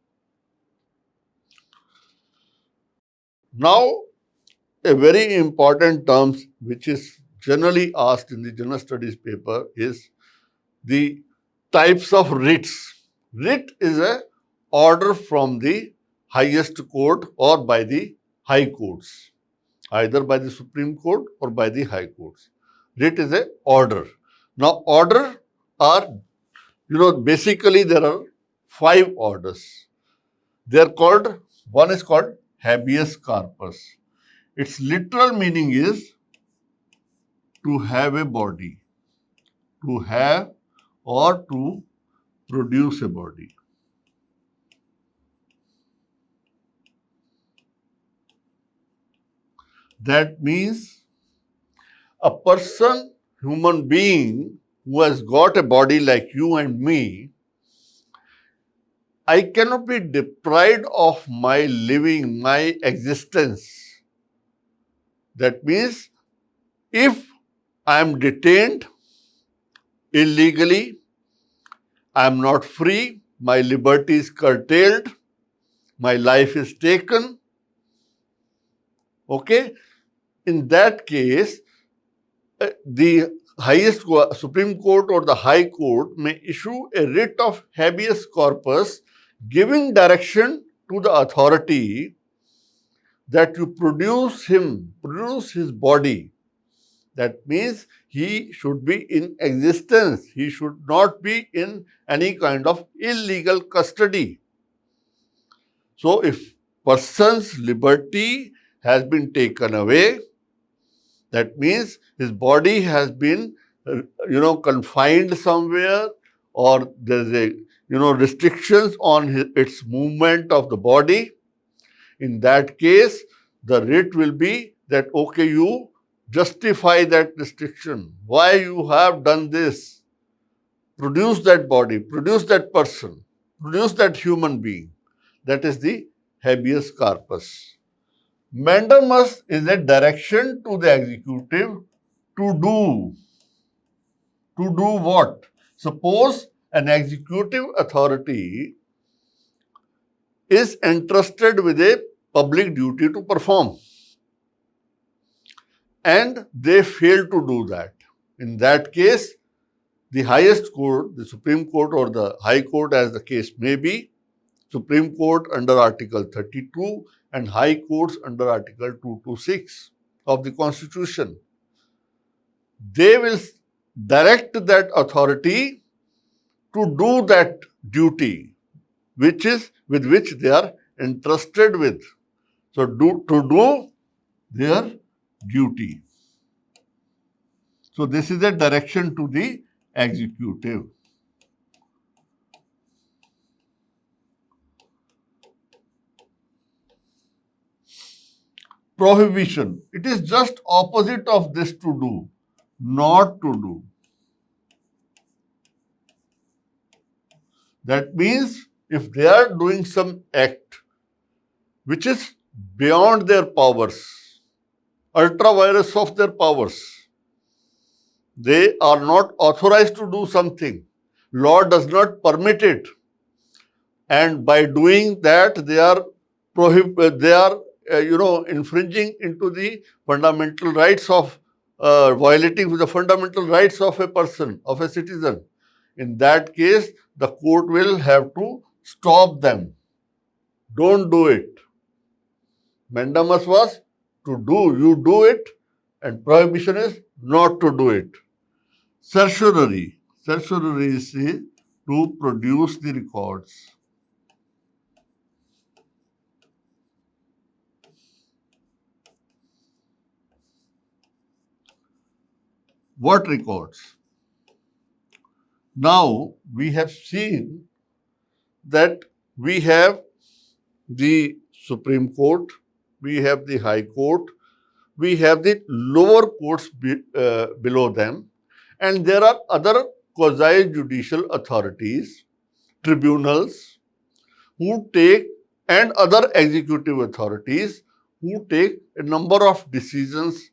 Now, a very important term which is generally asked in the general studies paper is the types of writs. Writ is an order from the highest court or by the high courts, either by the Supreme Court or by the high courts. Writ is an order. Now, order are, basically there are 5 orders. They are called, one is called habeas corpus. Its literal meaning is to have a body, to have or to produce a body. That means a person, human being who has got a body like you and me, I cannot be deprived of my living, my existence. That means if I am detained illegally, I am not free, my liberty is curtailed, my life is taken. Okay? In that case, the highest Supreme Court or the High Court may issue a writ of habeas corpus giving direction to the authority that you produce his body. That means he should be in existence. He should not be in any kind of illegal custody. So, if person's liberty has been taken away, that means his body has been, confined somewhere, or there is a, restrictions on its movement of the body. In that case, the writ will be that, okay, you justify that restriction. Why you have done this? Produce that body, produce that person, produce that human being. That is the habeas corpus. Mandamus is a direction to the executive to do. To do what? Suppose an executive authority is entrusted with a public duty to perform, and they fail to do that. In that case, the highest court, the Supreme Court or the High Court as the case may be, Supreme Court under Article 32 and High Courts under Article 226 of the Constitution, they will direct that authority to do that duty with which they are entrusted with. So to do their duty. So this is a direction to the executive. Prohibition. It is just opposite of this to do, not to do. That means if they are doing some act which is beyond their powers, ultra virus of their powers, they are not authorized to do something. Law does not permit it. And by doing that, they are infringing into the fundamental rights of violating the fundamental rights of a person, of a citizen. In that case, the court will have to stop them. Don't do it. Mandamus was to do, you do it, and prohibition is not to do it. Certiorari. Certiorari is to produce the records. What records? Now we have seen that we have the Supreme Court, we have the High Court, we have the lower courts below them, and there are other quasi-judicial authorities, tribunals, who take, and other executive authorities who take a number of decisions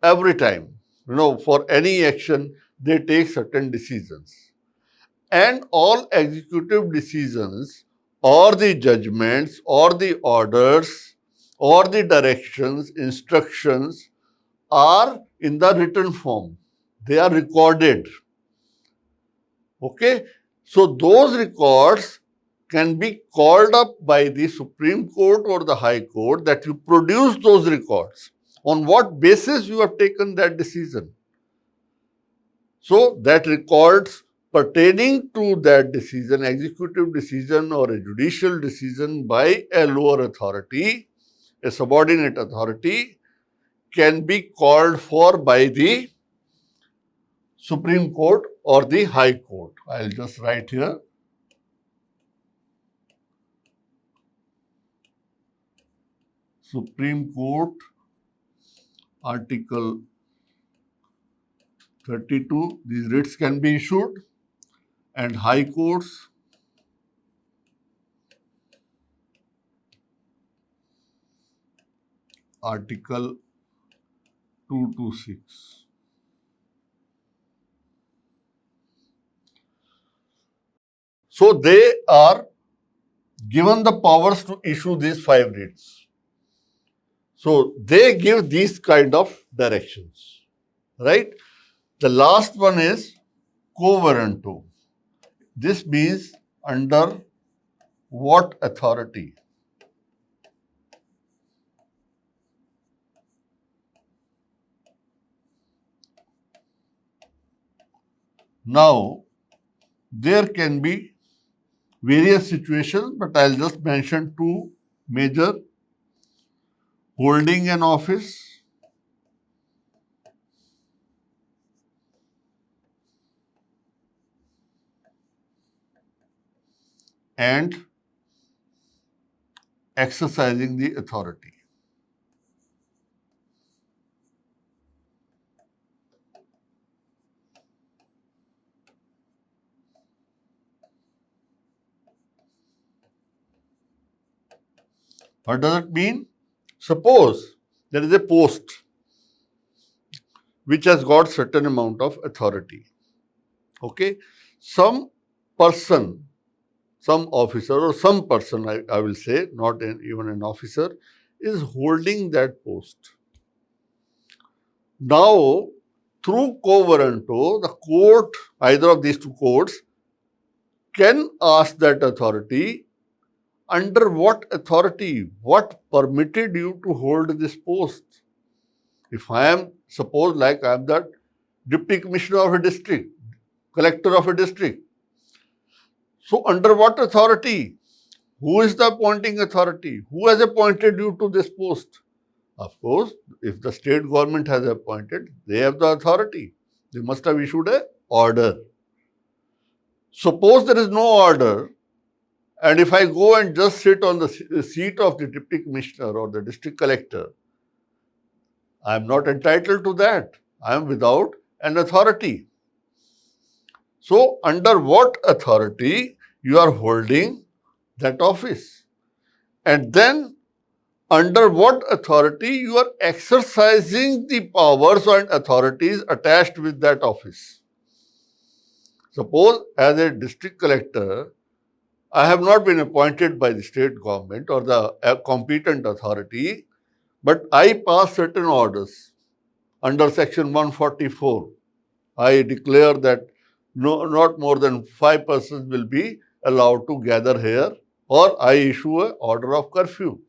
every time. For any action, they take certain decisions. And all executive decisions or the judgments or the orders or the directions, instructions are in the written form. They are recorded. Okay? So those records can be called up by the Supreme Court or the High Court that you produce those records. On what basis you have taken that decision? So that records pertaining to that decision, executive decision or a judicial decision by a lower authority, a subordinate authority, can be called for by the Supreme Court or the High Court. I'll just write here. Supreme Court, Article 32, these writs can be issued, and High Courts, Article 226. So they are given the powers to issue these 5 writs. So they give these kind of directions, right? The last one is quo warranto. This means under what authority? Now, there can be various situations, but I'll just mention 2 major: holding an office and exercising the authority. What does it mean? Suppose there is a post which has got certain amount of authority. Okay, some person, some officer or some person, I will say, not even an officer, is holding that post. Now, through quo warranto, the court, either of these 2 courts, can ask that authority, under what authority, what permitted you to hold this post? If I am, suppose like I am the deputy commissioner of a district, collector of a district. So under what authority? Who is the appointing authority? Who has appointed you to this post? Of course, if the state government has appointed, they have the authority. They must have issued an order. Suppose there is no order, and if I go and just sit on the seat of the deputy commissioner or the district collector, I am not entitled to that. I am without an authority. So, under what authority you are holding that office? And then, under what authority you are exercising the powers and authorities attached with that office? Suppose, as a district collector, I have not been appointed by the state government or the competent authority, but I pass certain orders under section 144. I declare that not more than 5 persons will be allowed to gather here, or I issue an order of curfew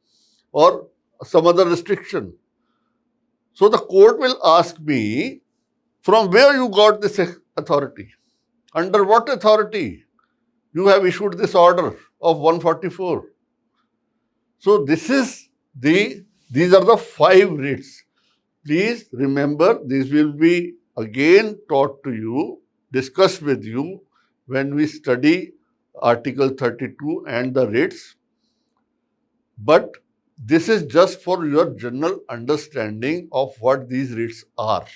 or some other restriction. So the court will ask me, from where you got this authority? Under what authority you have issued this order of 144? So these are the 5 writs. Please remember, these will be again taught to you, discussed with you when we study Article 32 and the writs. But this is just for your general understanding of what these writs are.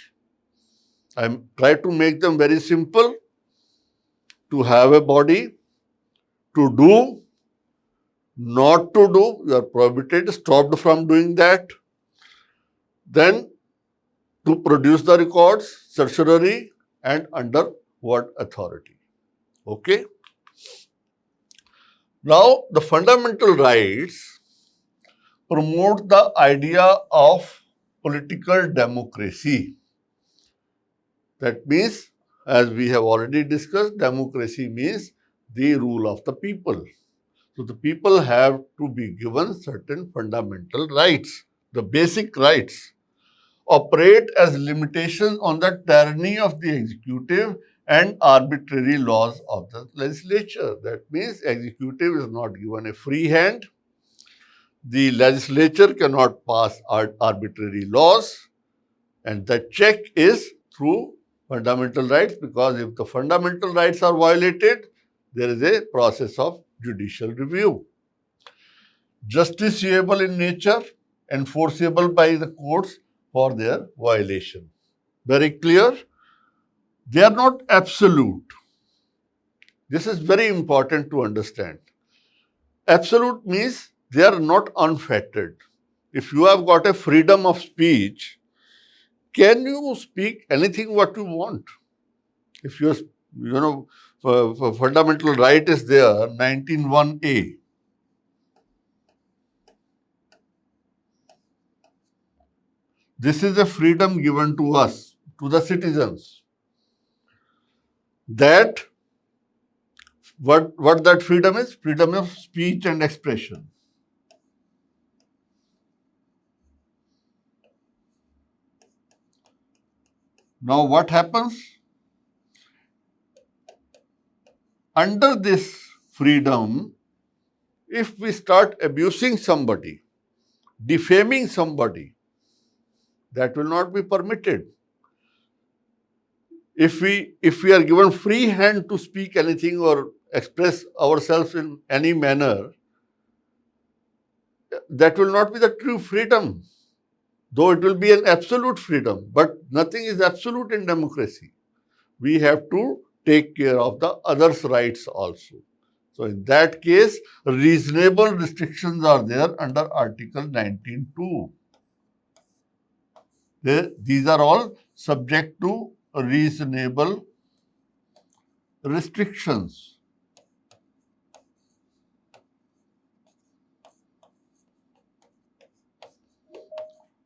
I try to make them very simple: to have a body, to do, not to do, you are prohibited, stopped from doing that. Then to produce the records, certiorari, and under what authority. Okay? Now, the fundamental rights promote the idea of political democracy. That means, as we have already discussed, democracy means the rule of the people. So, the people have to be given certain fundamental rights, the basic rights. Operate as limitations on the tyranny of the executive and arbitrary laws of the legislature. That means executive is not given a free hand. The legislature cannot pass arbitrary laws, and the check is through fundamental rights, because if the fundamental rights are violated, there is a process of judicial review. Justiciable in nature, enforceable by the courts for their violation. Very clear? They are not absolute. This is very important to understand. Absolute means they are not unfettered. If you have got a freedom of speech, can you speak anything what you want? If your fundamental right is there, 19(1)(a). This is a freedom given to us, to the citizens. That what that freedom is? Freedom of speech and expression. Now what happens? Under this freedom, if we start abusing somebody, defaming somebody, that will not be permitted. If we are given free hand to speak anything or express ourselves in any manner, that will not be the true freedom, though it will be an absolute freedom. But nothing is absolute in democracy. We have to take care of the others' rights also. So in that case, reasonable restrictions are there under Article 19(2). These are all subject to reasonable restrictions.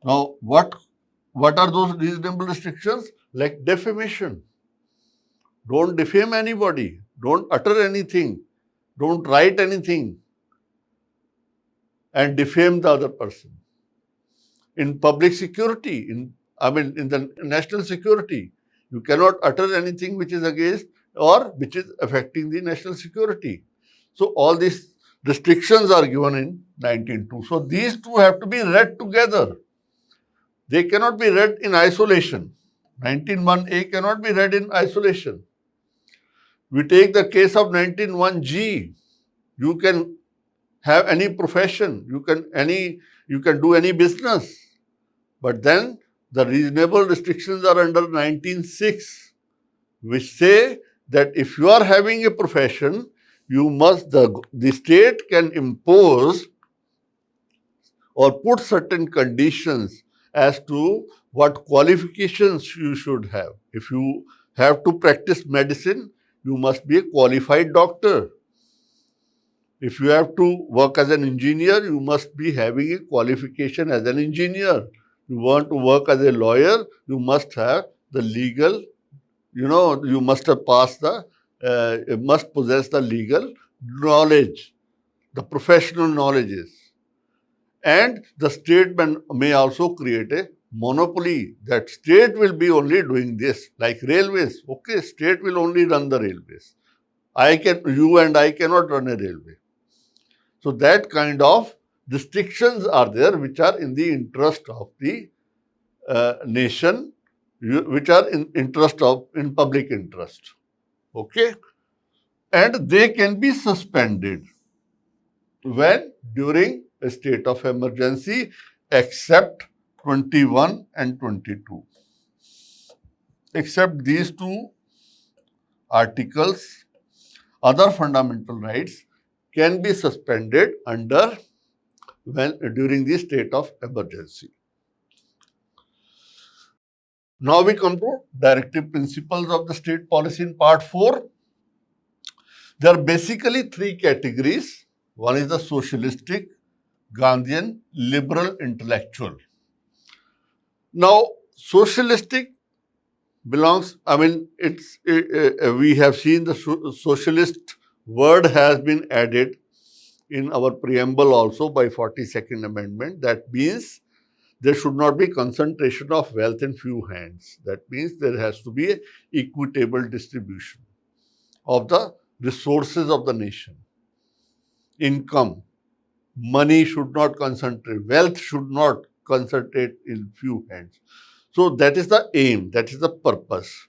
Now, what are those reasonable restrictions? Like defamation. Don't defame anybody. Don't utter anything. Don't write anything and defame the other person. In public security, in the national security, you cannot utter anything which is against or which is affecting the national security. So all these restrictions are given in 19.2. So these two have to be read together. They cannot be read in isolation. 19.1a cannot be read in isolation. We take the case of 19.1g. You can have any profession, you can do any business. But then the reasonable restrictions are under 19.6, which say that if you are having a profession, the state can impose or put certain conditions as to what qualifications you should have. If you have to practice medicine, you must be a qualified doctor. If you have to work as an engineer, you must be having a qualification as an engineer. You want to work as a lawyer, you must have the legal, you must have passed you must possess the legal knowledge, the professional knowledges. And the state may also create a monopoly that state will be only doing this, like railways. Okay, state will only run the railways. You and I cannot run a railway. So that kind of restrictions are there which are in the interest of the nation, which are in public interest. Okay? And they can be suspended when during a state of emergency, except 21 and 22. Except these two articles, other fundamental rights can be suspended during the state of emergency. Now we come to directive principles of the state policy in part 4. There are basically three categories. One is the socialistic, Gandhian, liberal, intellectual. Now, socialistic belongs, we have seen the socialist word has been added in our preamble also by 42nd Amendment. That means there should not be concentration of wealth in few hands. That means there has to be an equitable distribution of the resources of the nation. Income, money should not concentrate, wealth should not concentrate in few hands. So that is the aim, that is the purpose.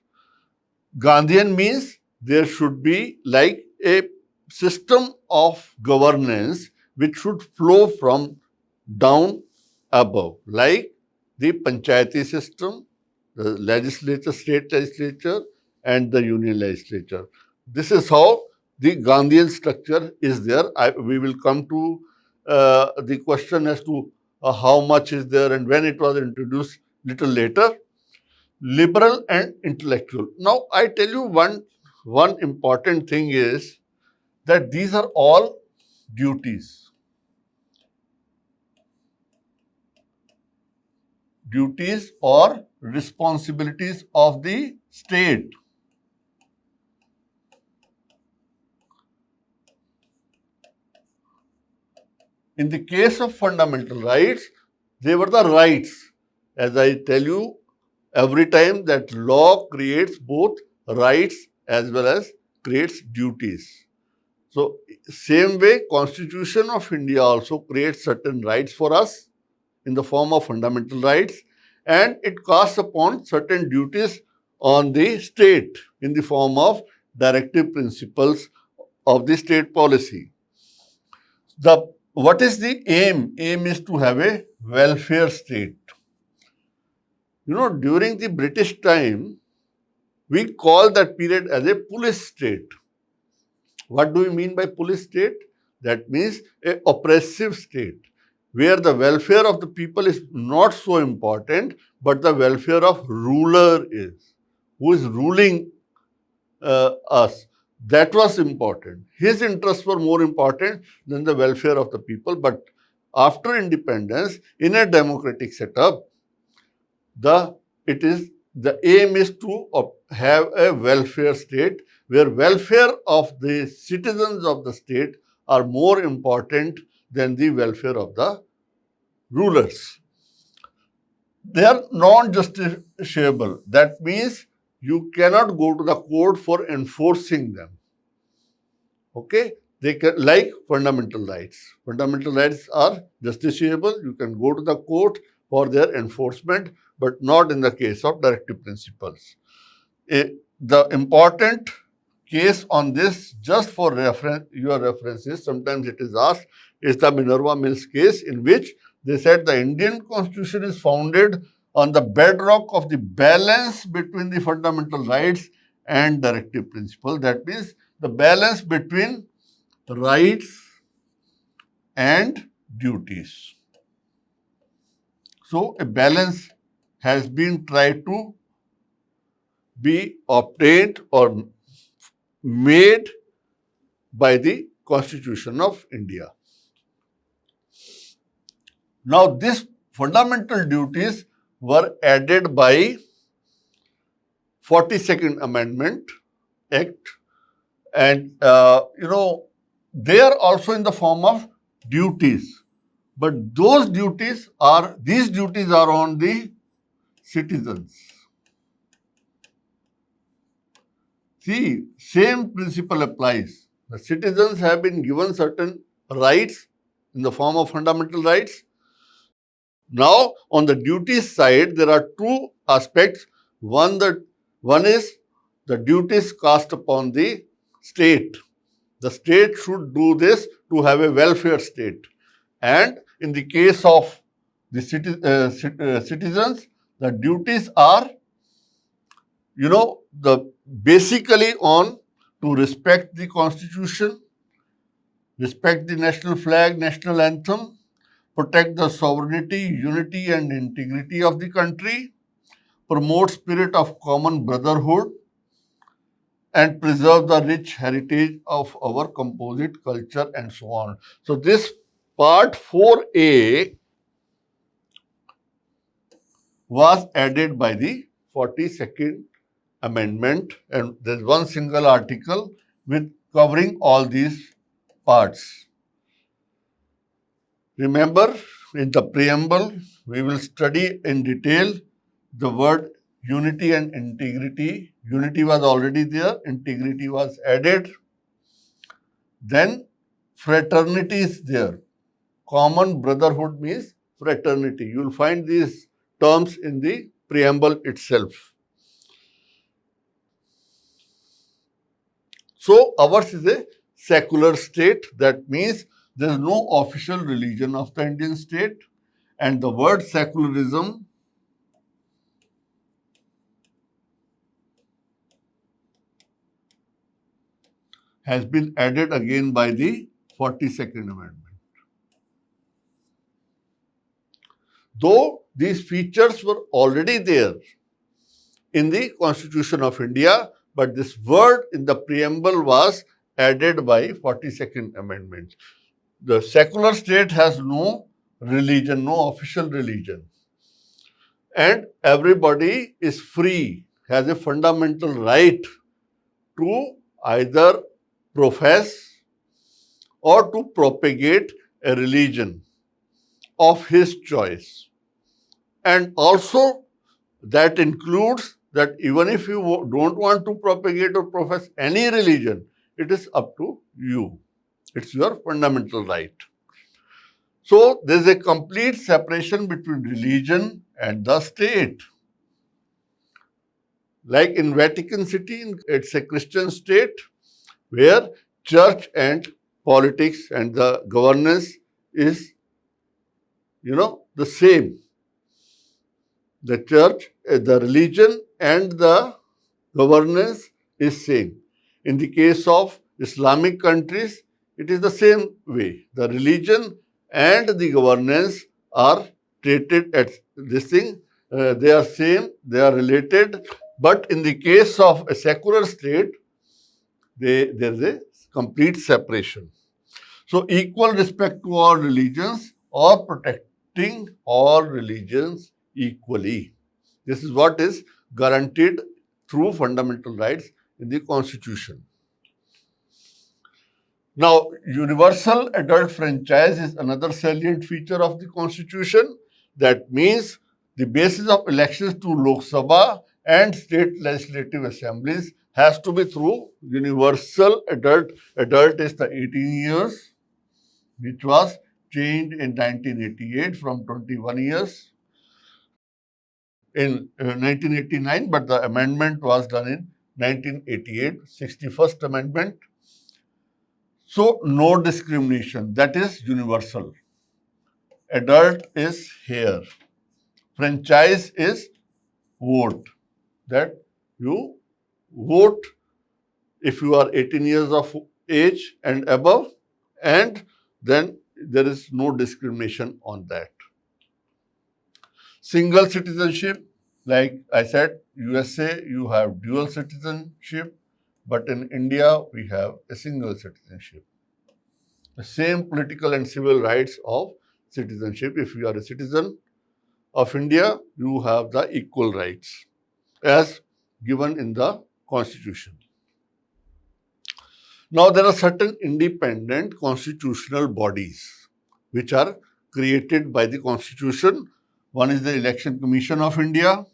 Gandhian means there should be like a system of governance which should flow from down above, like the panchayati system, the legislature, state legislature, and the union legislature. This is how the Gandhian structure is there. We will come to the question as to how much is there and when it was introduced little later. Liberal and intellectual. Now, I tell you one important thing is that these are all duties. Duties or responsibilities of the state. In the case of fundamental rights, they were the rights. As I tell you, every time that law creates both rights as well as creates duties. So, same way, Constitution of India also creates certain rights for us in the form of fundamental rights, and it casts upon certain duties on the state in the form of directive principles of the state policy. What is the aim? Aim is to have a welfare state. During the British time, we call that period as a police state. What do we mean by police state? That means an oppressive state, where the welfare of the people is not so important, but the welfare of ruler is, who is ruling us. That was important. His interests were more important than the welfare of the people. But after independence, in a democratic setup, the aim is to have a welfare state where welfare of the citizens of the state are more important than the welfare of the rulers. They are non-justiciable. That means you cannot go to the court for enforcing them. Okay? They can, like fundamental rights. Fundamental rights are justiciable. You can go to the court for their enforcement, but not in the case of directive principles. The important case on this, just for your references, sometimes it is asked, is the Minerva Mills case, in which they said the Indian Constitution is founded on the bedrock of the balance between the fundamental rights and directive principle. That means the balance between rights and duties. So a balance has been tried to be obtained or made by the Constitution of India. Now, these fundamental duties were added by 42nd Amendment Act, and they are also in the form of duties, but these duties are on the citizens. See, same principle applies. The citizens have been given certain rights in the form of fundamental rights. Now, on the duties side, there are two aspects. One is the duties cast upon the state. The state should do this to have a welfare state. And in the case of the citizens, the duties are, basically on to respect the Constitution, respect the national flag, national anthem, protect the sovereignty, unity and integrity of the country, promote spirit of common brotherhood, and preserve the rich heritage of our composite culture, and so on. So this part 4A was added by the 42nd Amendment, and there's one single article with covering all these parts. Remember, in the preamble, we will study in detail the word unity and integrity. Unity was already there, integrity was added. Then fraternity is there. Common brotherhood means fraternity. You will find these terms in the preamble itself. So, ours is a secular state. That means there is no official religion of the Indian state, and the word secularism has been added again by the 42nd Amendment. Though these features were already there in the Constitution of India, but this word in the preamble was added by 42nd Amendment. The secular state has no religion, no official religion, and everybody is free, has a fundamental right to either profess or to propagate a religion of his choice. And also that includes that even if you don't want to propagate or profess any religion, it is up to you. It's your fundamental right. So there is a complete separation between religion and the state. Like in Vatican City, it's a Christian state where church and politics and the governance is, the same. The church, the religion and the governance is same. In the case of Islamic countries, it is the same way. The religion and the governance are treated as this thing. They are same, they are related. But in the case of a secular state, there is a complete separation. So, equal respect to all religions or protecting all religions equally. This is what is guaranteed through fundamental rights in the Constitution. Now, universal adult franchise is another salient feature of the Constitution. That means the basis of elections to Lok Sabha and state legislative assemblies has to be through universal adult. Adult is the 18 years, which was changed in 1988 from 21 years in 1989, but the amendment was done in 1988, 61st Amendment. So, no discrimination, that is universal. Adult is here. Franchise is vote, that you vote if you are 18 years of age and above, and then there is no discrimination on that. Single citizenship, like I said, USA, you have dual citizenship, but in India, we have a single citizenship. The same political and civil rights of citizenship. If you are a citizen of India, you have the equal rights as given in the Constitution. Now, there are certain independent constitutional bodies which are created by the Constitution. One is the Election Commission of India,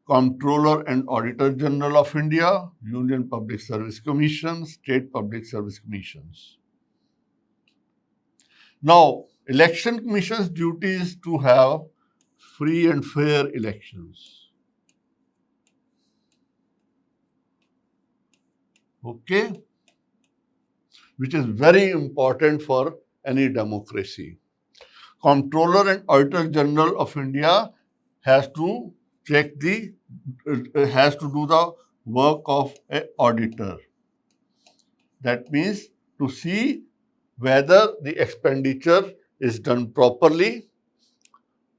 Comptroller and Auditor General of India, Union Public Service Commission, State Public Service Commissions. Now, Election Commission's duty is to have free and fair elections. Okay? Which is very important for any democracy. Comptroller and Auditor General of India has to check has to do the work of an auditor. That means to see whether the expenditure is done properly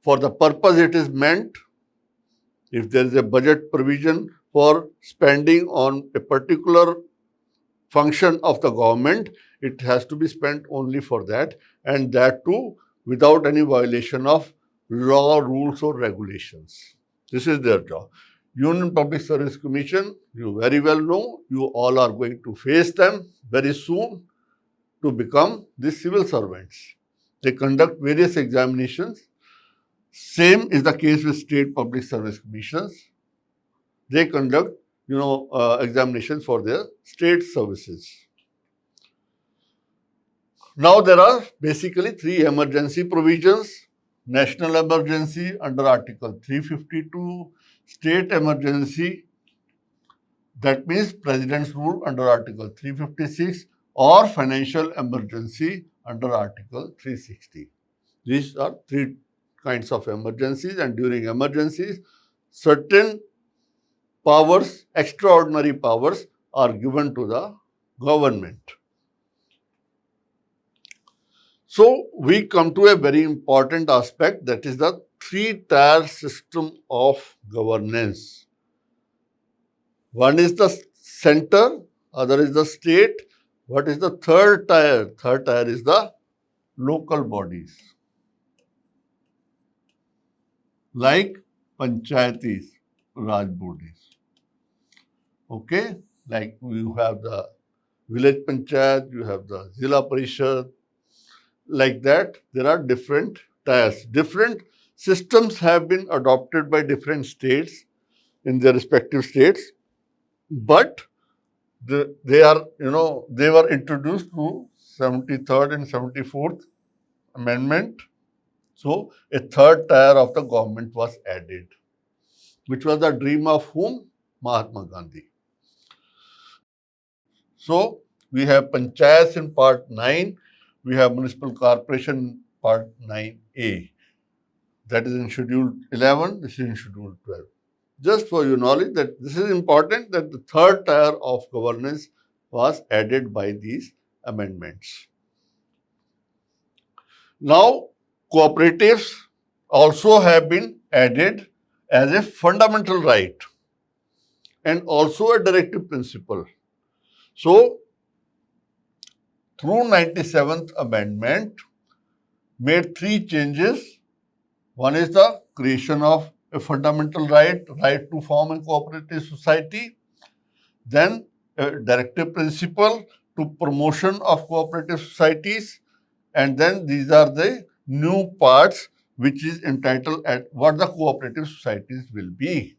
for the purpose it is meant. If there is a budget provision for spending on a particular function of the government, it has to be spent only for that, and that too without any violation of law, rules or regulations. This is their job. Union Public Service Commission, you very well know, you all are going to face them very soon to become the civil servants. They conduct various examinations. Same is the case with State Public Service Commissions. They conduct examinations for their state services. Now there are basically three emergency provisions: national emergency under Article 352, state emergency, that means President's rule under Article 356, or financial emergency under Article 360. These are three kinds of emergencies, and during emergencies, certain powers, extraordinary powers, are given to the government. So, we come to a very important aspect, that is the three-tier system of governance. One is the center, other is the state. What is the third tier? Third tier is the local bodies, like panchayatis, raj bodies. Okay, like you have the village panchayat, you have the Zilla Parishad. Like that, there are different tiers. Different systems have been adopted by different states in their respective states, but they were introduced through 73rd and 74th Amendment. So, a third tier of the government was added, which was the dream of whom? Mahatma Gandhi. So, we have panchayats in part 9, we have municipal corporation part 9A. That is in schedule 11, this is in schedule 12. Just for your knowledge that this is important, that the third tier of governance was added by these amendments. Now, cooperatives also have been added as a fundamental right and also a directive principle. So, through 97th Amendment, made three changes. One is the creation of a fundamental right to form a cooperative society. Then a directive principle to promotion of cooperative societies. And then these are the new parts which is entitled at what the cooperative societies will be.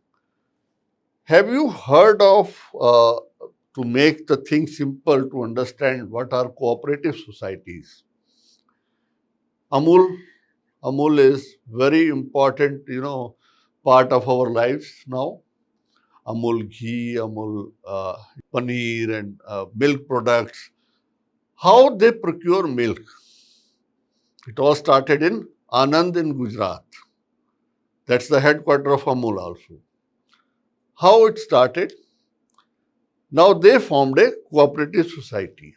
Have you heard of, to make the thing simple to understand, what are cooperative societies? Amul, Amul is very important, part of our lives now. Amul ghee, Amul paneer and milk products. How they procure milk? It all started in Anand in Gujarat. That's the headquarter of Amul also. How it started? Now they formed a cooperative society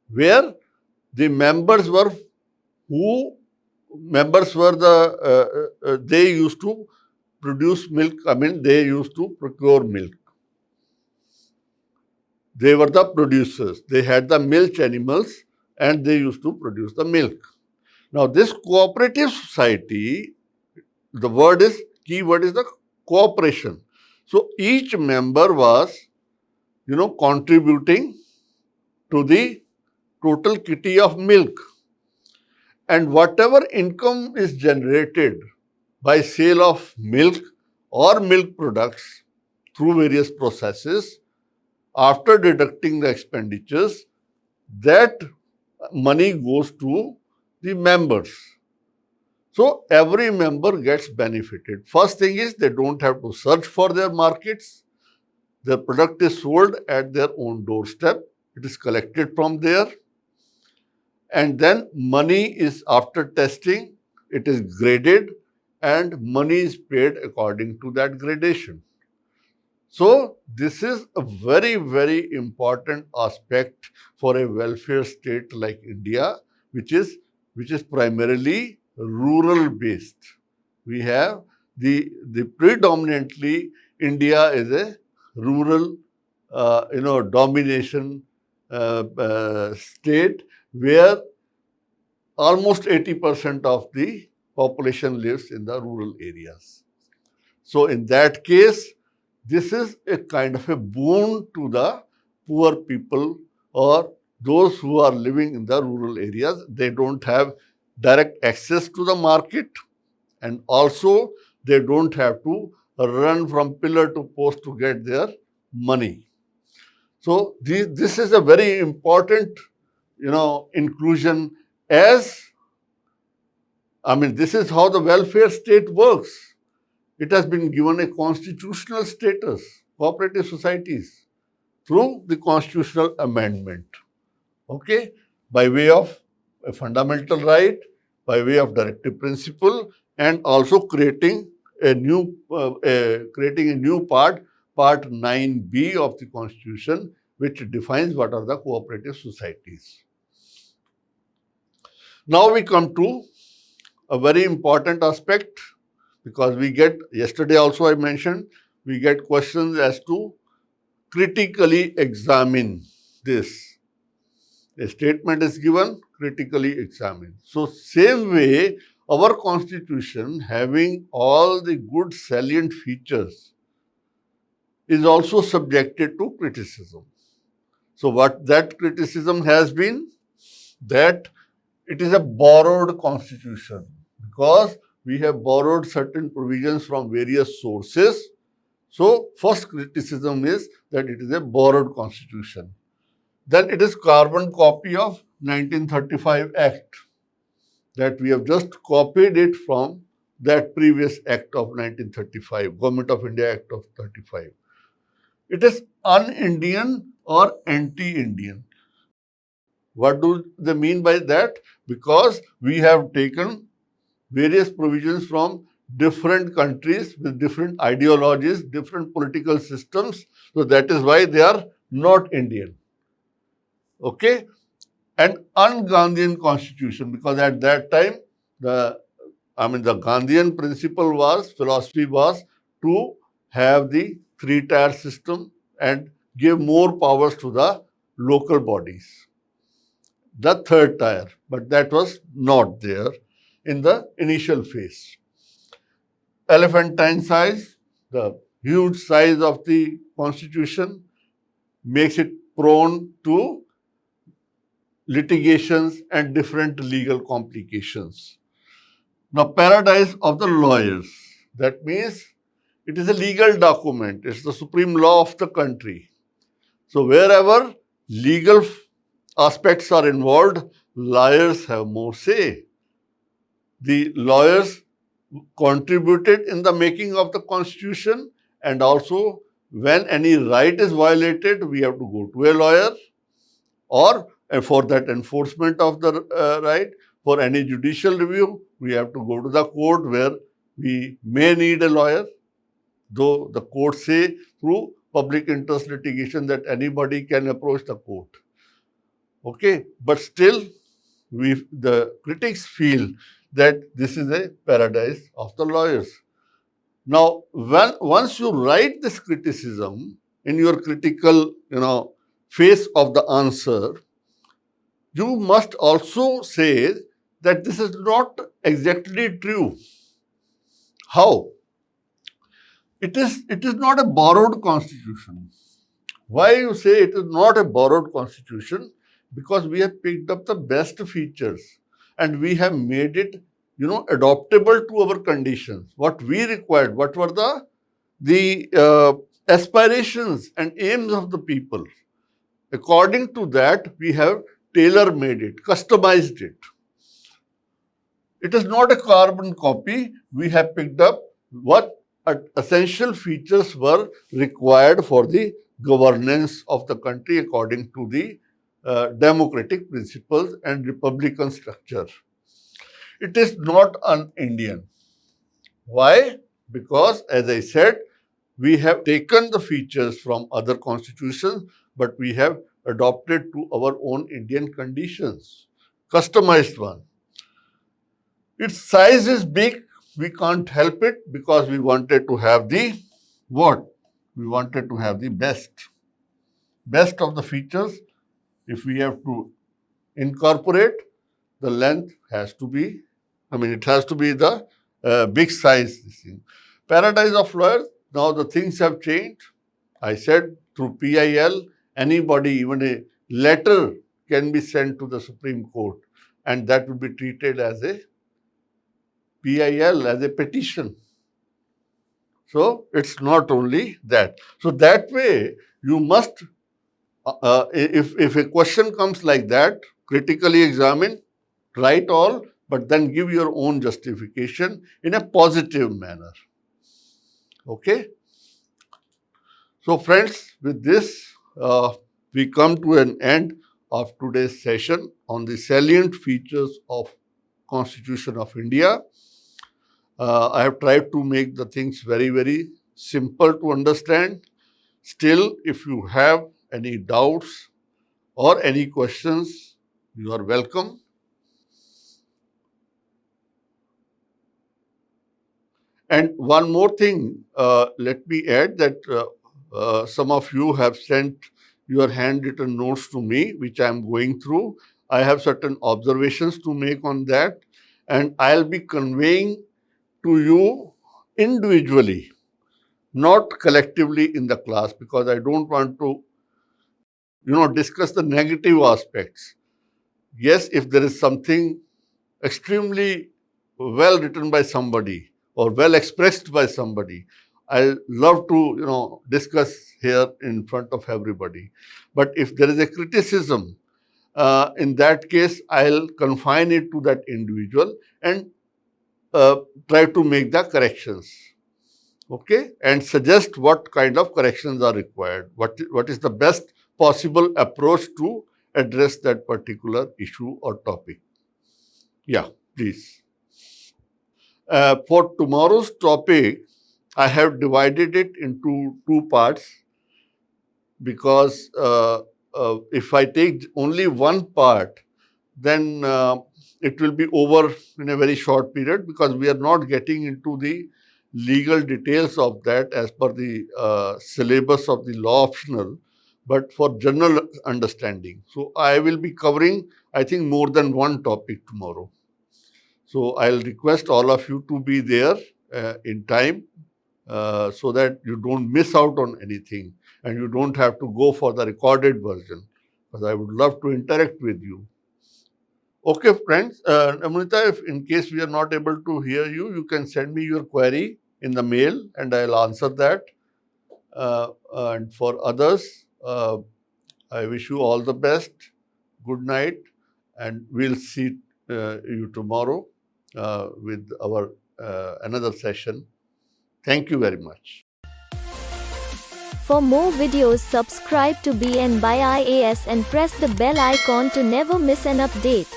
where the members were who members were they used to produce milk. I mean, they used to procure milk. They were the producers. They had the milch animals and they used to produce the milk. Now, this cooperative society, the key word is the cooperation. So each member was, contributing to the total kitty of milk. And whatever income is generated by sale of milk or milk products through various processes, after deducting the expenditures, that money goes to the members. So every member gets benefited. First thing is they don't have to search for their markets. Their product is sold at their own doorstep. It is collected from there. And then money is, after testing, it is graded and money is paid according to that gradation. So this is a very, very important aspect for a welfare state like India, which is primarily rural based. We have the predominantly India is a rural domination state where almost 80% of the population lives in the rural areas. So in that case, this is a kind of a boon to the poor people or those who are living in the rural areas. They don't have direct access to the market, and also they don't have to run from pillar to post to get their money. So this is a very important, inclusion. This is how the welfare state works. It has been given a constitutional status, cooperative societies, through the constitutional amendment. Okay? By way of a fundamental right, by way of directive principle, and also creating a new part 9B of the Constitution, which defines what are the cooperative societies. Now we come to a very important aspect, because yesterday also I mentioned, we get questions as to critically examine this. A statement is given, critically examine. So same way, our constitution, having all the good salient features, is also subjected to criticism. So what that criticism has been, that it is a borrowed constitution, because we have borrowed certain provisions from various sources. So first criticism is that it is a borrowed constitution. Then it is carbon copy of 1935 Act, that we have just copied it from that previous Act of 1935, Government of India Act of 35. It is un-Indian or anti-Indian. What do they mean by that? Because we have taken various provisions from different countries with different ideologies, different political systems. So that is why they are not Indian. Okay? An un-Gandhian constitution, because at that time, the Gandhian philosophy was to have the three-tier system and give more powers to the local bodies. The third tier, but that was not there in the initial phase. Elephantine size, the huge size of the constitution makes it prone to litigations and different legal complications. Now, paradise of the lawyers. That means It is a legal document. It's the supreme law of the country. So wherever legal aspects are involved, lawyers have more say. The lawyers contributed in the making of the constitution, and also when any right is violated, we have to go to a lawyer, or for that enforcement of the right, for any judicial review, we have to go to the court where we may need a lawyer, though the courts say through public interest litigation that anybody can approach the court. Okay, but still the critics feel that this is a paradise of the lawyers. Now, once you write this criticism in your critical, face of the answer, you must also say that this is not exactly true. How? It is not a borrowed constitution. Why you say it is not a borrowed constitution? Because we have picked up the best features and we have made it, adaptable to our conditions. What we required, what were the aspirations and aims of the people. According to that, we have tailor-made it, customized it. It is not a carbon copy. We have picked up what essential features were required for the governance of the country according to the democratic principles and republican structure. It is not un-Indian. Why? Because, as I said, we have taken the features from other constitutions, but we have adopted to our own Indian conditions, customized one. Its size is big. We can't help it because we wanted to have the what? We wanted to have the best of the features. If we have to incorporate, the length has to be, it has to be the big size. Paradise of lawyers, now the things have changed. I said through PIL, anybody, even a letter can be sent to the Supreme Court, and that will be treated as a PIL, as a petition. So it's not only that. So that way, you must, if a question comes like that, critically examine, write all, but then give your own justification in a positive manner. Okay? So friends, with this, we come to an end of today's session on the salient features of Constitution of India. I have tried to make the things very, very simple to understand. Still, if you have any doubts or any questions, you are welcome. And one more thing, let me add that some of you have sent your handwritten notes to me, which I am going through. I have certain observations to make on that, and I'll be conveying to you individually, not collectively in the class, because I don't want to, discuss the negative aspects. Yes, if there is something extremely well written by somebody or well expressed by somebody, I love to, discuss here in front of everybody. But if there is a criticism, in that case, I'll confine it to that individual and try to make the corrections. Okay, and suggest what kind of corrections are required. What is the best possible approach to address that particular issue or topic? Yeah, please. For tomorrow's topic, I have divided it into two parts because if I take only one part, then it will be over in a very short period because we are not getting into the legal details of that as per the syllabus of the law optional, but for general understanding. So I will be covering, I think, more than one topic tomorrow. So I'll request all of you to be there in time so that you don't miss out on anything and you don't have to go for the recorded version, because I would love to interact with you. Okay, friends. Namanita, if in case we are not able to hear you, you can send me your query in the mail and I'll answer that. And for others, I wish you all the best. Good night, and we'll see you tomorrow with our another session. Thank you very much. For more videos, subscribe to BN by IAS and press the bell icon to never miss an update.